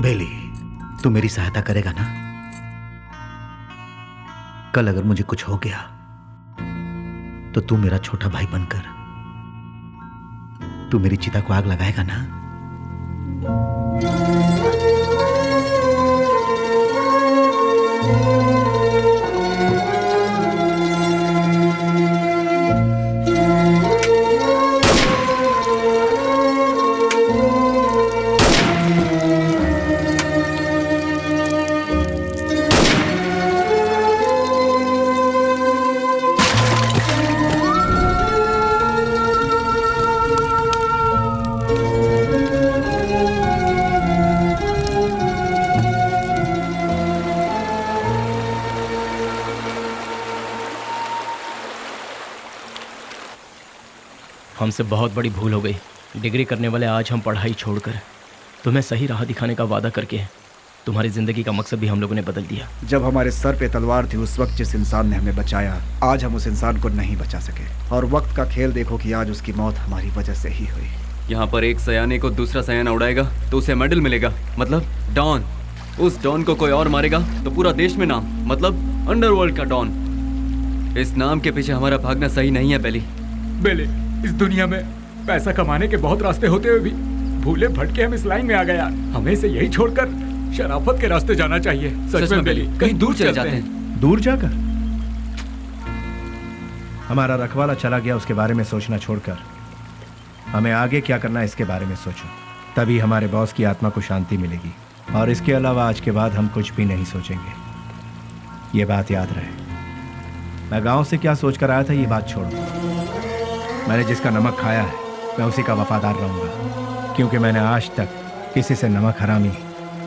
बेली, तू मेरी सहायता करेगा ना? कल अगर मुझे कुछ हो गया तो तू मेरा छोटा भाई बनकर तू मेरी चिता को आग लगाएगा ना? हमसे बहुत बड़ी भूल हो गई। डिग्री करने वाले आज हम पढ़ाई छोड़कर तुम्हें सही राह दिखाने का वादा करके तुम्हारी जिंदगी का मकसद भी हम लोगों ने बदल दिया। जब हमारे सर पे तलवार थी उस वक्त जिस इंसान ने हमें बचाया, आज हम उस इंसान को नहीं बचा सके। और वक्त का खेल देखो कि आज उसकी मौत हमारी वजह से ही हुई। यहाँ पर एक सयाने को दूसरा सयाना उड़ाएगा तो उसे मेडल मिलेगा, मतलब डॉन। उस डॉन को कोई और मारेगा तो पूरा देश में नाम, मतलब अंडरवर्ल्ड का डॉन। इस नाम के पीछे हमारा भागना सही नहीं है बेली। बेले, इस दुनिया में पैसा कमाने के बहुत रास्ते होते हुए भी भूले भटके हम इस लाइन में आ गए यार। हमें इसे यही छोड़कर शराफत के रास्ते जाना चाहिए। सच में बेली, कहीं दूर चले जाते हैं। दूर जाकर हमारा रखवाला चला गया, उसके बारे में सोचना छोड़कर हमें आगे क्या करना है इसके बारे में सोचो। तभी हमारे बॉस की आत्मा को शांति मिलेगी। और इसके अलावा आज के बाद हम कुछ भी नहीं सोचेंगे। ये बात याद रहे। मैं गांव से क्या सोचकर आया था ये बात छोड़ो। मैंने जिसका नमक खाया है मैं उसी का वफादार रहूंगा, क्योंकि मैंने आज तक किसी से नमक हरामी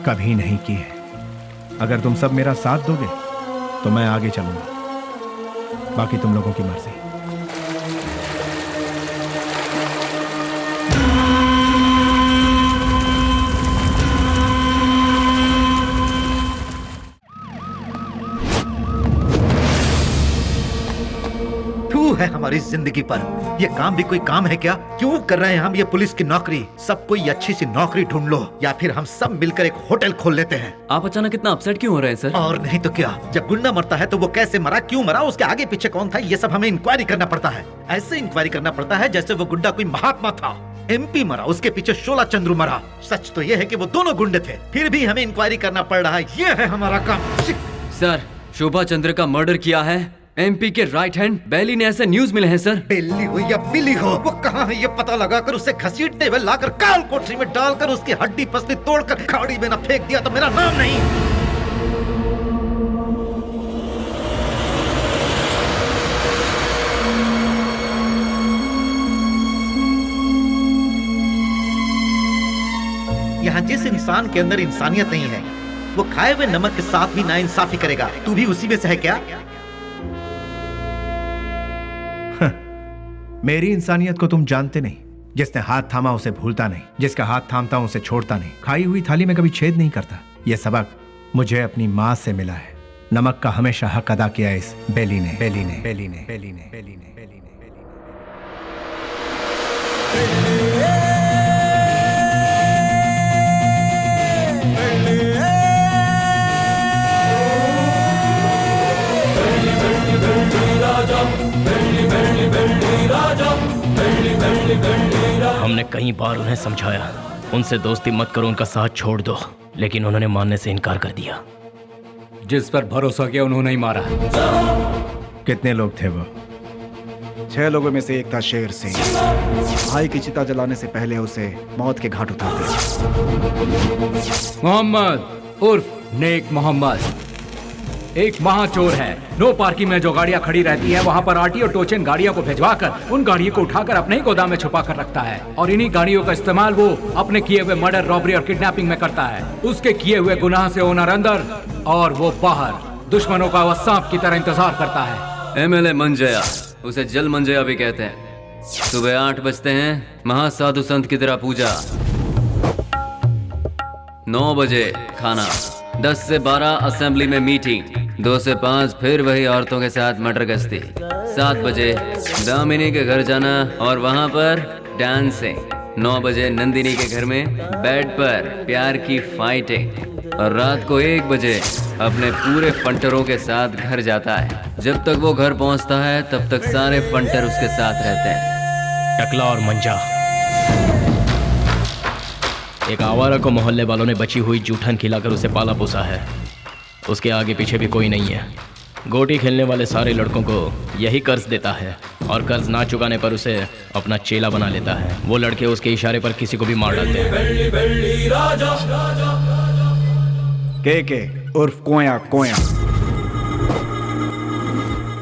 कभी नहीं की है। अगर तुम सब मेरा साथ दोगे तो मैं आगे चलूंगा, बाकी तुम लोगों की मर्जी। है हमारी जिंदगी पर। ये काम भी कोई काम है क्या? क्यों कर रहे हैं हम ये पुलिस की नौकरी? सब कोई अच्छी सी नौकरी ढूंढ लो या फिर हम सब मिलकर एक होटल खोल लेते हैं। आप अचानक इतना अपसेट क्यों हो रहे हैं सर? और नहीं तो क्या, जब गुंडा मरता है तो वो कैसे मरा, क्यों मरा, उसके आगे पीछे कौन था, ये सब हमें इंक्वायरी करना पड़ता है। ऐसे इंक्वायरी करना पड़ता है जैसे वो गुंडा कोई महात्मा था। MP मरा, उसके पीछे शोला चंद्रू मरा। सच तो ये है कि वो दोनों गुंडे थे, फिर भी हमें इंक्वायरी करना पड़ रहा है। ये है हमारा काम। सर, शोभा चंद्र का मर्डर किया है MP के राइट हैंड बेली ने, ऐसे न्यूज मिले हैं सर। बेली हो या बिली हो, वो कहाँ है ये पता लगाकर उसे घसीटते हुए लाकर काल कोठरी में डालकर उसकी हड्डी पसली तोड़कर खाड़ी में न फेंक दिया तो मेरा नाम नहीं। यहाँ जिस इंसान के अंदर इंसानियत नहीं है वो खाए हुए नमक के साथ भी नाइंसाफी करेगा। तू भी उसी में से है क्या? मेरी इंसानियत को तुम जानते नहीं। जिसने हाथ थामा उसे भूलता नहीं, जिसका हाथ थामता उसे छोड़ता नहीं, खाई हुई थाली में कभी छेद नहीं करता। यह सबक मुझे अपनी माँ से मिला है। नमक का हमेशा हक अदा किया इस बेली ने, बेली ने, बेली ने, बेली ने, बेली ने, बेली ने, हमने कई बार उन्हें समझाया, उनसे दोस्ती मत करो, उनका साथ छोड़ दो, लेकिन उन्होंने मानने से इनकार कर दिया। जिस पर भरोसा किया उन्होंने ही मारा। कितने लोग थे वो? 6 लोगों में से एक था शेर सिंह। भाई की चिता जलाने से पहले उसे मौत के घाट उतारते। मोहम्मद उर्फ नेक मोहम्मद एक महाचोर है। नो पार्किंग में जो गाड़ियां खड़ी रहती हैं वहां पर आरटीओ टोचन गाड़ियों को भिजवाकर उन गाड़ियों को उठाकर अपने ही गोदाम में छुपा कर रखता है और इन्हीं गाड़ियों का इस्तेमाल वो अपने किए हुए मर्डर, रॉबरी और किडनैपिंग में करता है। उसके किए हुए गुनाह से ओनर अंदर और वो बाहर, दुश्मनों का वह सांप की तरह इंतजार करता है। MLA मंजया, उसे जल मंजया भी कहते हैं। सुबह 8 बजते हैं, महासाधु संत की तरह पूजा। 9 बजे खाना, 10 से 12 असेंबली में मीटिंग, 2 से 5 फिर वही औरतों के साथ मटर गश्ती। 7 बजे दामिनी के घर जाना और वहाँ पर डांसिंग। 9 बजे नंदिनी के घर में बेड पर प्यार की फाइटिंग, और रात को 1 बजे अपने पूरे फंटरों के साथ घर जाता है। जब तक वो घर पहुंचता है तब तक सारे फंटर उसके साथ रहते हैं। टकला और मंजा, एक आवारा को मोहल्ले वालों ने बची हुई जूठन खिलाकर उसे पाला पोसा है। उसके आगे पीछे भी कोई नहीं है। गोटी खेलने वाले सारे लड़कों को यही कर्ज देता है और कर्ज ना चुकाने पर उसे अपना चेला बना लेता है। वो लड़के उसके इशारे पर किसी को भी मार डालते हैं। के उर्फ कोया कोया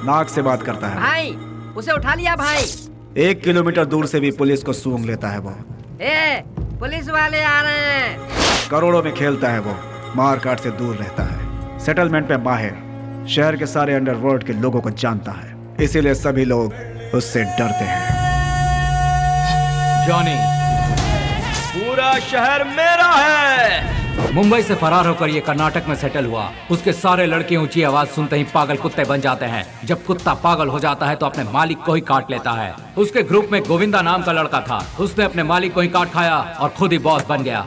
नाक से बात करता है। भाई उसे उठा लिया भाई। 1 किलोमीटर दूर से भी पुलिस को सूंघ लेता है वो। ए पुलिस वाले आ रहे हैं। करोड़ों में खेलता है वो, मार काट से दूर रहता है, सेटलमेंट पे माहिर, शहर के सारे अंडरवर्ल्ड के लोगों को जानता है, इसीलिए सभी लोग उससे डरते हैं। जॉनी, पूरा शहर मेरा है। मुंबई से फरार होकर ये कर्नाटक में सेटल हुआ। उसके सारे लड़के ऊंची आवाज सुनते ही पागल कुत्ते बन जाते हैं। जब कुत्ता पागल हो जाता है तो अपने मालिक को ही काट लेता है। उसके ग्रुप में गोविंदा नाम का लड़का था। उसने अपने मालिक को ही काट खाया और खुद ही बॉस बन गया।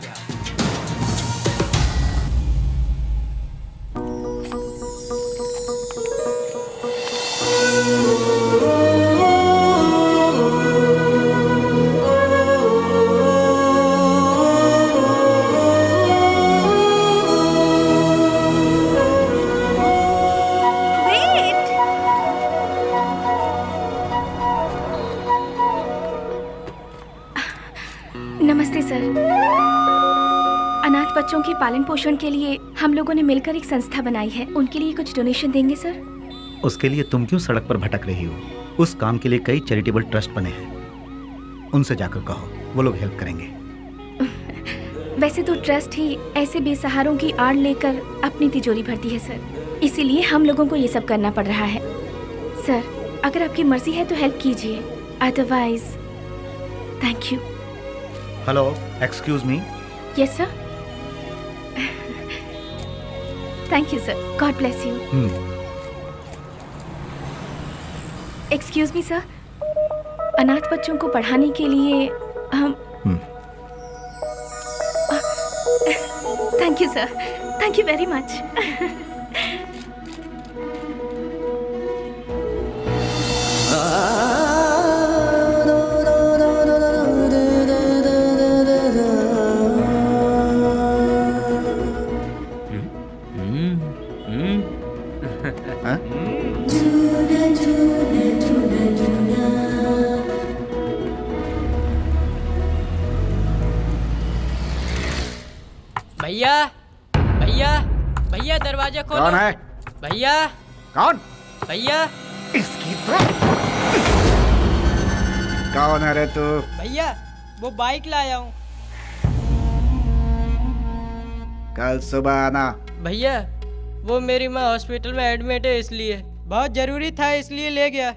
नमस्ते सर। अनाथ बच्चों के पालन पोषण के लिए हम लोगों ने मिलकर एक संस्था बनाई है। उनके लिए कुछ डोनेशन देंगे सर? उसके लिए तुम क्यों सड़क पर भटक रही हो? उस काम के लिए कई चैरिटेबल ट्रस्ट बने हैं, उनसे जाकर कहो, वो लोग हेल्प करेंगे। वैसे तो ट्रस्ट ही ऐसे बेसहारों की आड़ लेकर अपनी तिजोरी भरती है सर, इसीलिए हम लोगों को ये सब करना पड़ रहा है। सर अगर आपकी मर्जी है तो हेल्प कीजिए, otherwise thank you. Hello, excuse me. Yes sir. Thank you sir, God bless you. Excuse me sir, अनाथ बच्चों को पढ़ाने के लिए हम thank you sir, thank you very much. भैया भैया भैया दरवाजा खोलो। कौन है? भैया। कौन? भैया। इसकी तो कौन है रे तू? भैया वो बाइक लाया हूँ। कल सुबह आना। भैया वो मेरी माँ हॉस्पिटल में एडमिट है, इसलिए बहुत जरूरी था, इसलिए ले गया।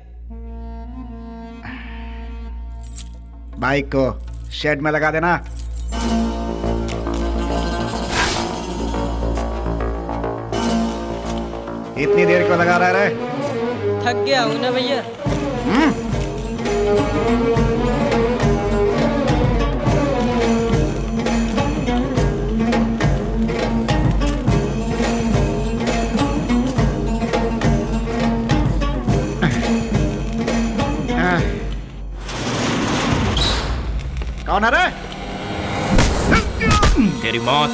बाइक को शेड में लगा देना। इतनी देर क्यों लगा रहा है? थक गया हूँ ना भैया। कौन है रे? तेरी मौत।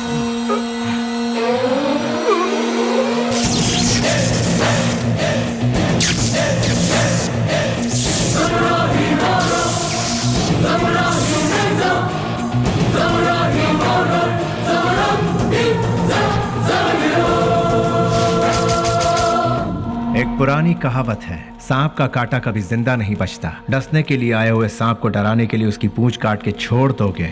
एक पुरानी कहावत है, सांप का काटा कभी जिंदा नहीं बचता। डसने के लिए आए हुए सांप को डराने के लिए उसकी पूंछ काट के छोड़ दोगे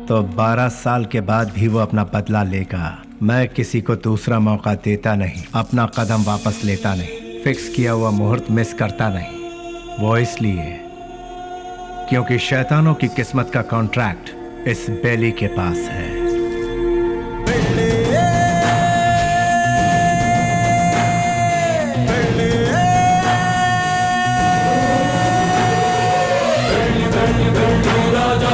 तो 12 साल के बाद भी वो अपना बदला लेगा। मैं किसी को दूसरा मौका देता नहीं, अपना कदम वापस लेता नहीं, फिक्स किया हुआ मुहूर्त मिस करता नहीं। वो इसलिए क्योंकि शैतानों की किस्मत का कॉन्ट्रैक्ट इस बेली के पास है। राजा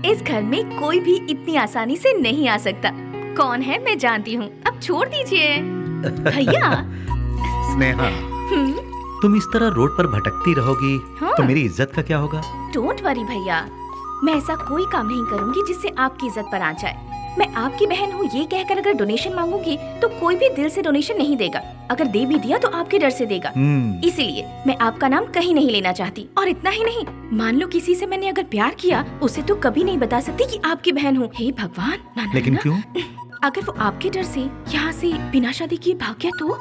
इस घर में कोई भी इतनी आसानी से नहीं आ सकता। कौन है मैं जानती हूँ, अब छोड़ दीजिए। भैया। स्नेहा, तुम इस तरह रोड पर भटकती रहोगी हाँ। तो मेरी इज्जत का क्या होगा? डोंट वरी भैया, मैं ऐसा कोई काम नहीं करूंगी जिससे आपकी इज्जत पर आ जाए। मैं आपकी बहन हूँ ये कहकर अगर डोनेशन मांगूंगी तो कोई भी दिल से डोनेशन नहीं देगा। अगर दे भी दिया तो आपके डर से देगा। इसीलिए मैं आपका नाम कहीं नहीं लेना चाहती। और इतना ही नहीं, मान लो किसी से मैंने अगर प्यार किया, उसे तो कभी नहीं बता सकती कि आपकी बहन हूँ। हे भगवान, ना, लेकिन ना, क्यों? अगर वो आपके डर से यहाँ से बिना शादी किए भाग गया तो?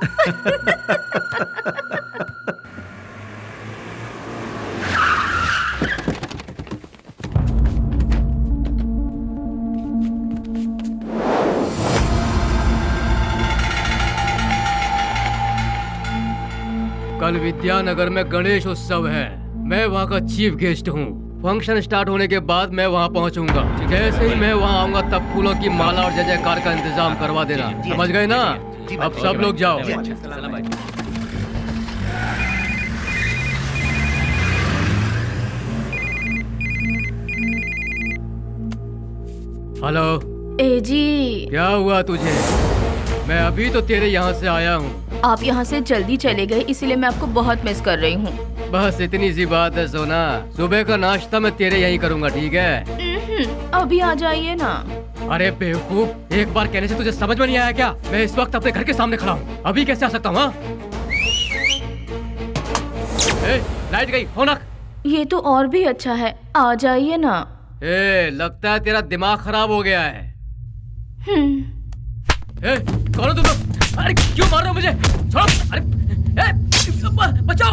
कल विद्यानगर में गणेश उत्सव है। मैं वहाँ का चीफ गेस्ट हूँ। फंक्शन स्टार्ट होने के बाद मैं वहाँ पहुँचूंगा। जैसे ही मैं वहाँ आऊँगा तब फूलों की माला और जय जयकार का इंतजाम करवा देना। समझ गए ना? अब सब लोग जाओ। हेलो। ए जी, क्या हुआ तुझे? मैं अभी तो तेरे यहाँ से आया हूँ। आप यहाँ से जल्दी चले गए, इसीलिए मैं आपको बहुत मिस कर रही हूँ। बस इतनी सी बात है सोना। सुबह का नाश्ता मैं तेरे यहीं करूँगा, ठीक है? अभी आ जाइए ना। अरे बेवकूफ, एक बार कहने से तुझे समझ में नहीं आया क्या? मैं इस वक्त अपने घर के सामने खड़ा हूँ, अभी कैसे आ सकता हूँ? लाइट गई, फोन रख। ये तो और भी अच्छा है, आ जाइए ना। लगता है तेरा दिमाग खराब हो गया है। कौन हो तुम लोग? अरे क्यों मार रहे हो मुझे? छोड़ो! अरे बचाओ!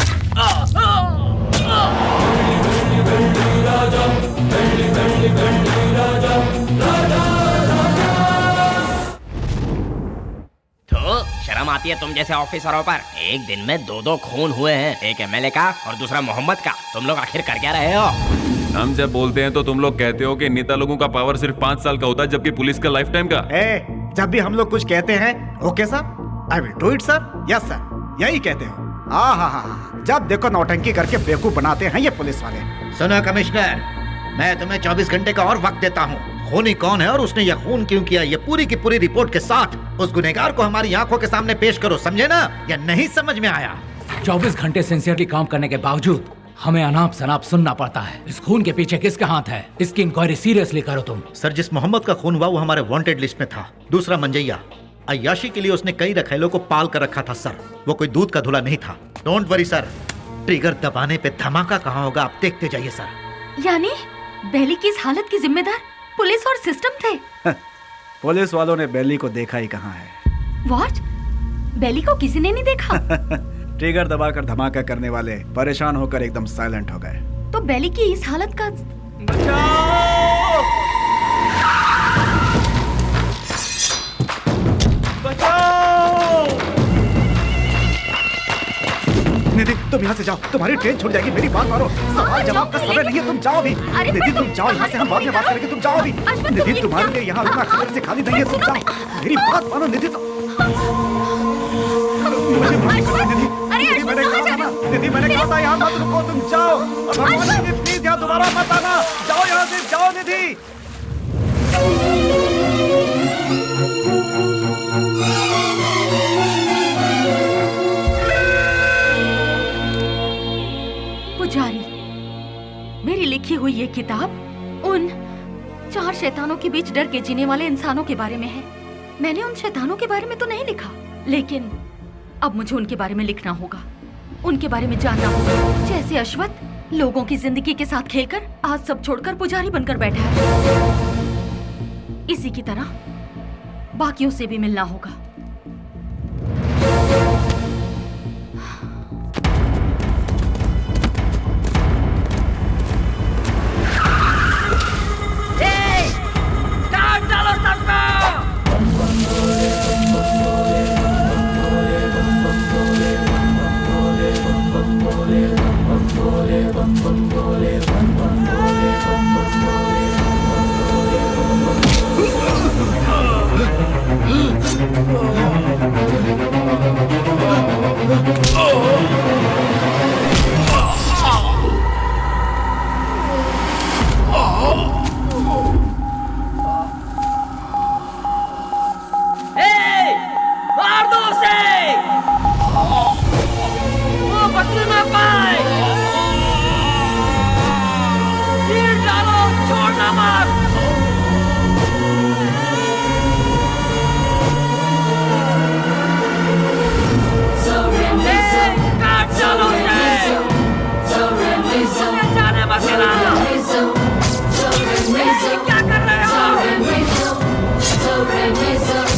तो शर्म आती है तुम जैसे ऑफिसरों पर? एक दिन में दो खून हुए हैं, एक एमएलए का और दूसरा मोहम्मद का। तुम लोग आखिर कर क्या रहे हो? हम जब बोलते हैं तो तुम लोग कहते हो कि नेता लोगों का पावर सिर्फ 5 साल का होता है, जबकि पुलिस का लाइफ टाइम का। जब भी हम लोग कुछ कहते हैं, okay sir, I will do it sir, yes sir, यही कहते हो। जब देखो नौटंकी करके बेवकूफ बनाते हैं ये पुलिस वाले। सुनो कमिश्नर, मैं तुम्हें 24 घंटे का और वक्त देता हूँ। खूनी कौन है और उसने यह खून क्यों किया, ये पूरी की पूरी रिपोर्ट के साथ उस गुनहगार को हमारी आंखों के सामने पेश करो, समझे ना? या नहीं समझ में आया? 24 घंटे सिंसियरली काम करने के बावजूद हमें अनाप शनाप सुनना पड़ता है। इस खून के पीछे किसका हाथ है? इसकी इंक्वायरी सीरियसली करो तुम। सर, जिस मोहम्मद का खून हुआ वो हमारे वांटेड लिस्ट में था। दूसरा मंजैया, अय्याशी के लिए उसने कई रखेलों को पाल कर रखा था सर। वो कोई दूध का धुला नहीं था। डोंट वरी सर, ट्रिगर दबाने पे धमाका कहाँ होगा आप देखते जाइए सर। यानी बेली की इस हालत की जिम्मेदार पुलिस और सिस्टम थे? पुलिस वालों ने बेली को देखा ही कहाँ है। व्हाट? बेली को किसी ने नहीं देखा? ट्रिगर दबाकर धमाका करने वाले परेशान होकर एकदम साइलेंट हो गए। तो बेली की इस हालत का निधि, तुम यहाँ से जाओ, तुम्हारी ट्रेन छूट जाएगी। मेरी बात मानो, सवाल जवाब का समय नहीं है, तुम जाओ भी। निधि तुम जाओ यहाँ से, हम बाद में बात करेंगे, तुम जाओ भी। निधि तुम्हारे लिए यहाँ रुकना खतरे से खाली नहीं है, तुम जाओ। मेरी बात मानो निधि। मुझे निधि, मैंने कहा था ना, निधि मैंने कहा था यहाँ मत रुको, तुम जाओ। प्लीज यहाँ दोबारा मत आना, जाओ यहाँ से, जाओ निधि। पुजारी, मेरी लिखी हुई ये किताब उन 4 शैतानों के बीच डर के जीने वाले इंसानों के बारे में है। मैंने उन शैतानों के बारे में तो नहीं लिखा, लेकिन अब मुझे उनके बारे में लिखना होगा, उनके बारे में जानना होगा। जैसे अश्वत्थ लोगों की जिंदगी के साथ खेलकर आज सब छोड़कर पुजारी बनकर बैठा है, इसी की तरह बाकियों से भी मिलना होगा। क्या कर रहे हो?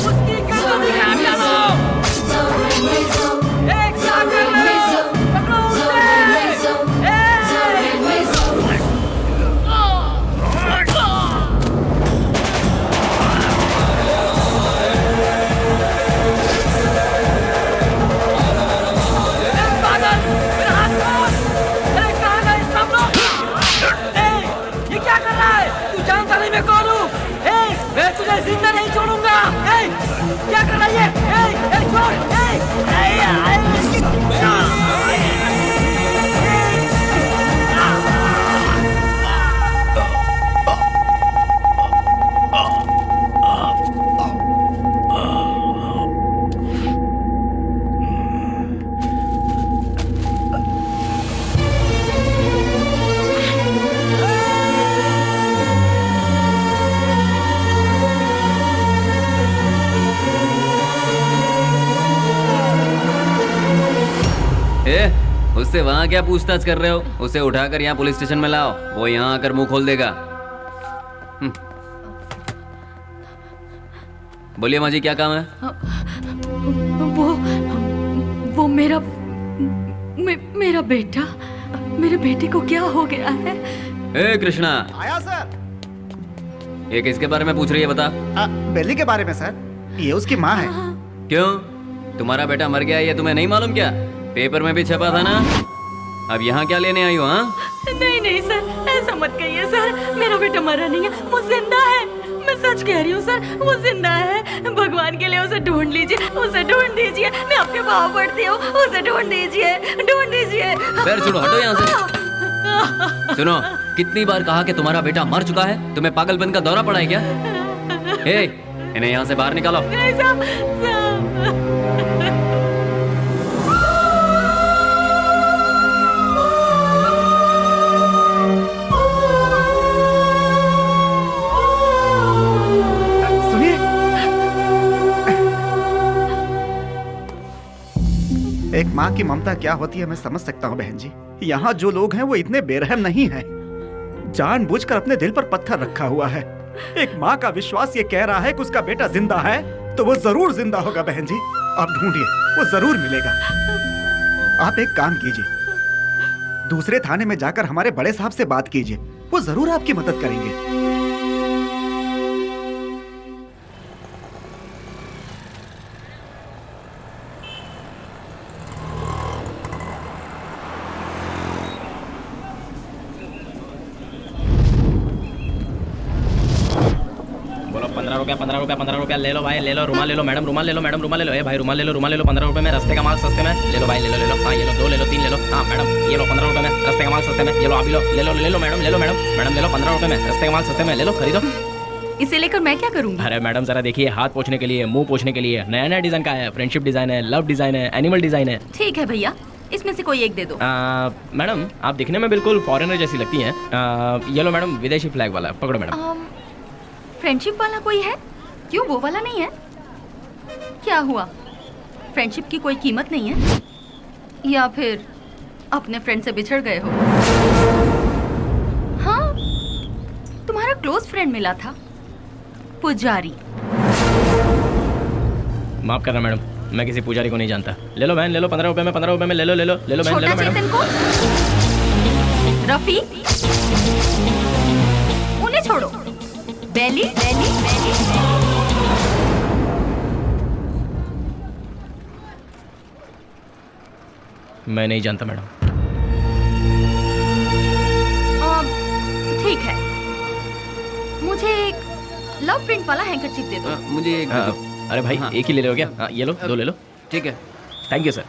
उसकी कसम खा रहे हो? क्या कर रहे हो? पकड़ो उसे! मैं कौन हूँ? मैं तुझे जिंदा नहीं छोड़ूंगा। क्या कर रही है? छोड़! उससे वहाँ क्या पूछताछ कर रहे हो? उसे उठाकर यहाँ पुलिस स्टेशन में लाओ, वो यहाँ आकर मुंह खोल देगा। बोलिए माँ जी, क्या काम है? वो मेरा बेटा, मेरे बेटे को क्या हो गया है? ए कृष्णा, आया सर। ये किसके बारे में पूछ रही है बता? बेली के बारे में सर, ये उसकी माँ है। क्यों, तुम्हारा बेटा मर गया ये तुम्हें नहीं मालूम क्या? पेपर में भी छपा था ना। अब यहाँ क्या लेने आई हो? हाँ नहीं सर, ऐसा मत कहिए सर, मेरा बेटा मरा नहीं है, वो जिंदा है। मैं सच कह रही हूँ सर, वो जिंदा है। भगवान के लिए उसे ढूंढ लीजिए, उसे ढूंढ दीजिए। मैं आपके पाँव पड़ती हूँ, उसे ढूंढ दीजिए, ढूंढ दीजिए। पैर छोड़ो, हटो यहाँ से। सुनो, कितनी बार कहा कि तुम्हारा बेटा मर चुका है? तुम्हें पागलपन का दौरा पड़ा है क्या? इन्हें यहाँ से बाहर निकालो। एक माँ की ममता क्या होती है मैं समझ सकता हूँ बहन जी। यहाँ जो लोग हैं वो इतने बेरहम नहीं हैं। जानबूझकर अपने दिल पर पत्थर रखा हुआ है। एक माँ का विश्वास ये कह रहा है कि उसका बेटा जिंदा है तो वो जरूर जिंदा होगा बहन जी। आप ढूंढिए, वो जरूर मिलेगा। आप एक काम कीजिए, दूसरे थाने में जाकर हमारे बड़े साहब से बात कीजिए, वो जरूर आपकी मदद करेंगे। पंद्रह रुपया ले लो भाई, ले लो। रुमाल ले लो मैडम, रुमाल ले लो मैडम, रुमाल ले लो। भाई रुमाल ले लो, रुमाल ले लो। 15 रुपए में, रास्ते का माल सस्ते में। ले लो भाई, ले लो। हाँ ये लो, 2 ले लो, 3 ले लो। हाँ मैडम ये लो, 15 रुपए में, रास्ते का माल सस्ते में। ये लो, आप ही लो, ले लो मैडम, ले लो मैडम, ले लो 15 रुपए में, रास्ते का माल सस्ते में। ले लो, खरीदो। इसे लेकर मैं क्या करूँगी? अरे मैडम जरा देखिए, हाथ पोंछने के लिए, मुंह पोंछने के लिए नया नया डिजाइन का है। फ्रेंडशिप डिजाइन है, लव डिजाइन है, एनिमल डिजाइन है। ठीक है भैया, इसमें से कोई एक दे दो। मैडम आप दिखने में बिल्कुल फॉरेनर जैसी लगती हैं। ये लो मैडम, विदेशी फ्लैग वाला, पकड़ो मैडम। फ्रेंडशिप वाला कोई है? क्यों, वो वाला नहीं है? क्या हुआ, फ्रेंडशिप की कोई कीमत नहीं है? या फिर अपने फ्रेंड से बिछड़ गए हो? हाँ, तुम्हारा क्लोज फ्रेंड मिला था, पुजारी। माफ करना मैडम, मैं किसी पुजारी को नहीं जानता। ले लो बहन, ले लो 15 रुपए में, 15 रुपए में। ले लो बहन, ले लो मैडम। रफी, उन्हें छोड़ो। बेली, मैं नहीं जानता मैडम। ठीक है, मुझे एक लव प्रिंट वाला हैंकरचीफ दे दो। मुझे एक अरे भाई एक ही ले लो क्या? हाँ ये लो, 2 ले लो। ठीक है, थैंक यू सर।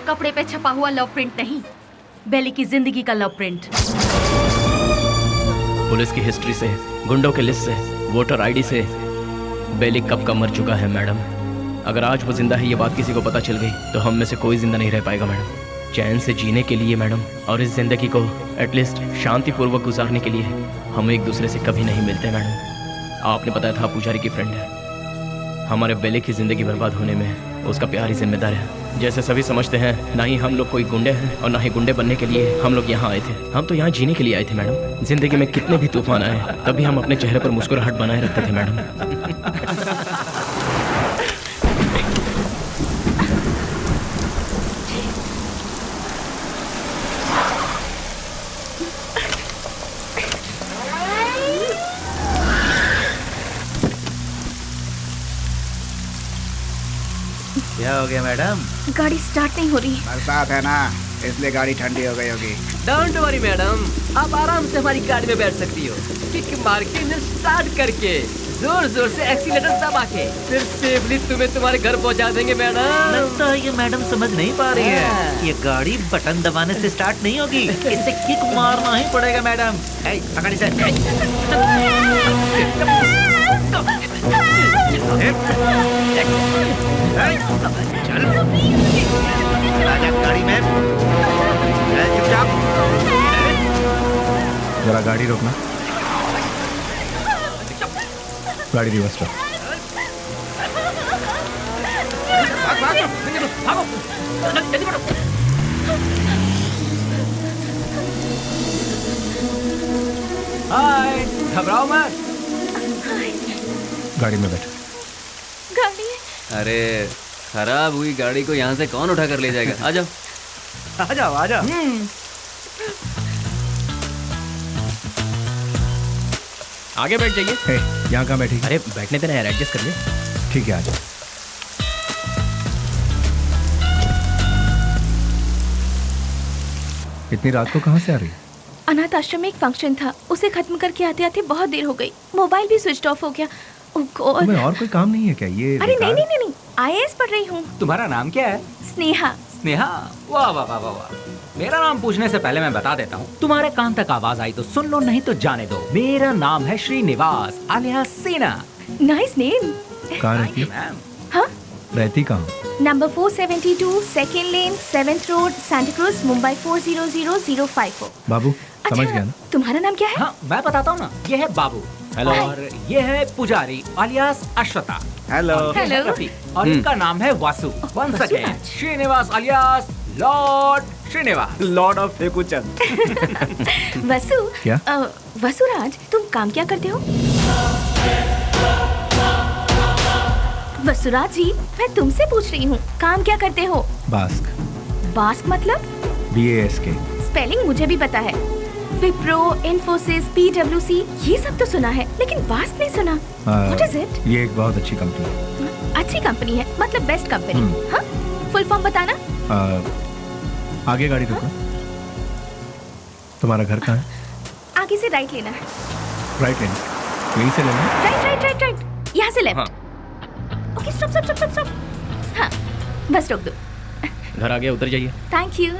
कपड़े पे छपा हुआ लव प्रिंट नहीं, बेली की जिंदगी का लव प्रिंट। पुलिस की हिस्ट्री से, गुंडों के लिस्ट से, वोटर आईडी से बेली कब का मर चुका है मैडम। अगर आज वो जिंदा है ये बात किसी को पता चल गई तो हम में से कोई जिंदा नहीं रह पाएगा मैडम। चैन से जीने के लिए मैडम, और इस जिंदगी को एटलीस्ट शांतिपूर्वक गुजारने के लिए हम एक दूसरे से कभी नहीं मिलते मैडम। आपने बताया था पुजारी की फ्रेंड है। हमारे बेली की जिंदगी बर्बाद होने में उसका प्यार ही जिम्मेदार है। जैसे सभी समझते हैं, ना ही हम लोग कोई गुंडे हैं और ना ही गुंडे बनने के लिए हम लोग यहाँ आए थे। हम तो यहाँ जीने के लिए आए थे मैडम। जिंदगी में कितने भी तूफान आए, तभी हम अपने चेहरे पर मुस्कुराहट बनाए रखते थे मैडम। क्या हो गया मैडम? गाड़ी स्टार्ट नहीं हो रही। बरसात है ना, इसलिए गाड़ी ठंडी हो गई होगी। डोंट वरी मैडम, आप आराम से हमारी गाड़ी में बैठ सकती हो। किक मार के इंजन स्टार्ट करके जोर जोर से एक्सीलेटर दबा के फिर सेफली तुम्हें तुम्हारे घर पहुंचा देंगे मैडम। लगता है ये मैडम समझ नहीं पा रही है। ये गाड़ी बटन दबाने से स्टार्ट नहीं होगी, इसे किक मारना ही पड़ेगा मैडम। पकड़ इसे। चल आजा गाड़ी में। चुपचाप। जरा गाड़ी रोकना। गाड़ी रिवर्स लो। हाय, घबराओ मत। गाड़ी में बैठो। गाड़ी अरे खराब हुई गाड़ी को यहाँ से कौन उठा कर ले जाएगा? आ जाओ आ जाओ आ जाओ। आगे बैठ जाइए। यहाँ कहाँ बैठी? अरे बैठने देना यार, एडजस्ट कर ले। ठीक है, आ जाओ। इतनी रात को कहाँ से आ रही? अनाथ आश्रम में एक फंक्शन था, उसे खत्म करके आते आते बहुत देर हो गई। मोबाइल भी स्विच ऑफ हो गया। ओह गॉड। तुम्हें और कोई काम नहीं है क्या? ये अरे नहीं नहीं नहीं नहीं, IAS पढ़ रही हूँ। तुम्हारा नाम क्या है? स्नेहा। स्नेहा, वाह वाह वाह वाह वाह। मेरा नाम पूछने से पहले मैं बता देता हूँ, तुम्हारे कान तक आवाज आई तो सुन लो, नहीं तो जाने दो। मेरा नाम है श्रीनिवास alias सेना। Nice name. कहाँ रहती है? हाँ? रहती कहाँ? नंबर 472 सेकेंड लेन 7th road Santa cruise Mumbai 400054। बाबू समझ गया ना? तुम्हारा नाम क्या है? हाँ मैं बताता हूँ ना, ये है बाबू। हेलो। और ये है पुजारी alias अश्वता। हेलो। हेलो। और इनका नाम है Vasu. Once again Srinivas alias lord Srinivas. Lord of Phekuchand. Vasu. क्या? वसुराज, तुम काम क्या करते हो? वसुराज जी, मैं तुमसे पूछ रही हूँ, काम क्या करते हो? बास्क। बास्क मतलब? BASK। स्पेलिंग मुझे भी पता है। विप्रो, इन्फोसिस, PwC, ये सब तो सुना है, लेकिन बास्क नहीं सुना। What is it? ये एक बहुत अच्छी कंपनी है। अच्छी कंपनी है मतलब बेस्ट कंपनी? हाँ? फुल फॉर्म बताना। आगे गाड़ी रोको। तुम्हारा घर कहाँ है? आगे से राइट लेना है। राइट लेना? यहीं से लेना है? राइट राइट राइट राइट, यहाँ से left. Okay stop stop stop stop. हाँ बस रोक दो। घर आ गया, उतर जाइए। Thank you.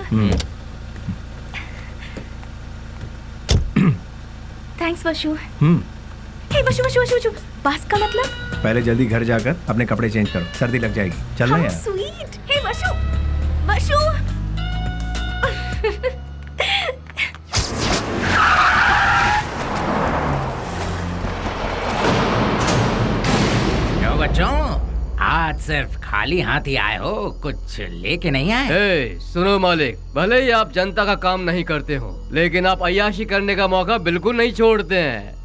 थैंक्स वशु। हे वशु वशु वशु वशु, बास का मतलब? पहले जल्दी घर जाकर अपने कपड़े चेंज करो, सर्दी लग जाएगी। चलना यार। स्वीट। हे वशु वशु। क्यों बच्चों, आज सिर्फ खाली हाथ ही आए हो, कुछ लेके नहीं आए? ए, सुनो मालिक, भले ही आप जनता का काम नहीं करते हो, लेकिन आप अय्याशी करने का मौका बिल्कुल नहीं छोड़ते हैं।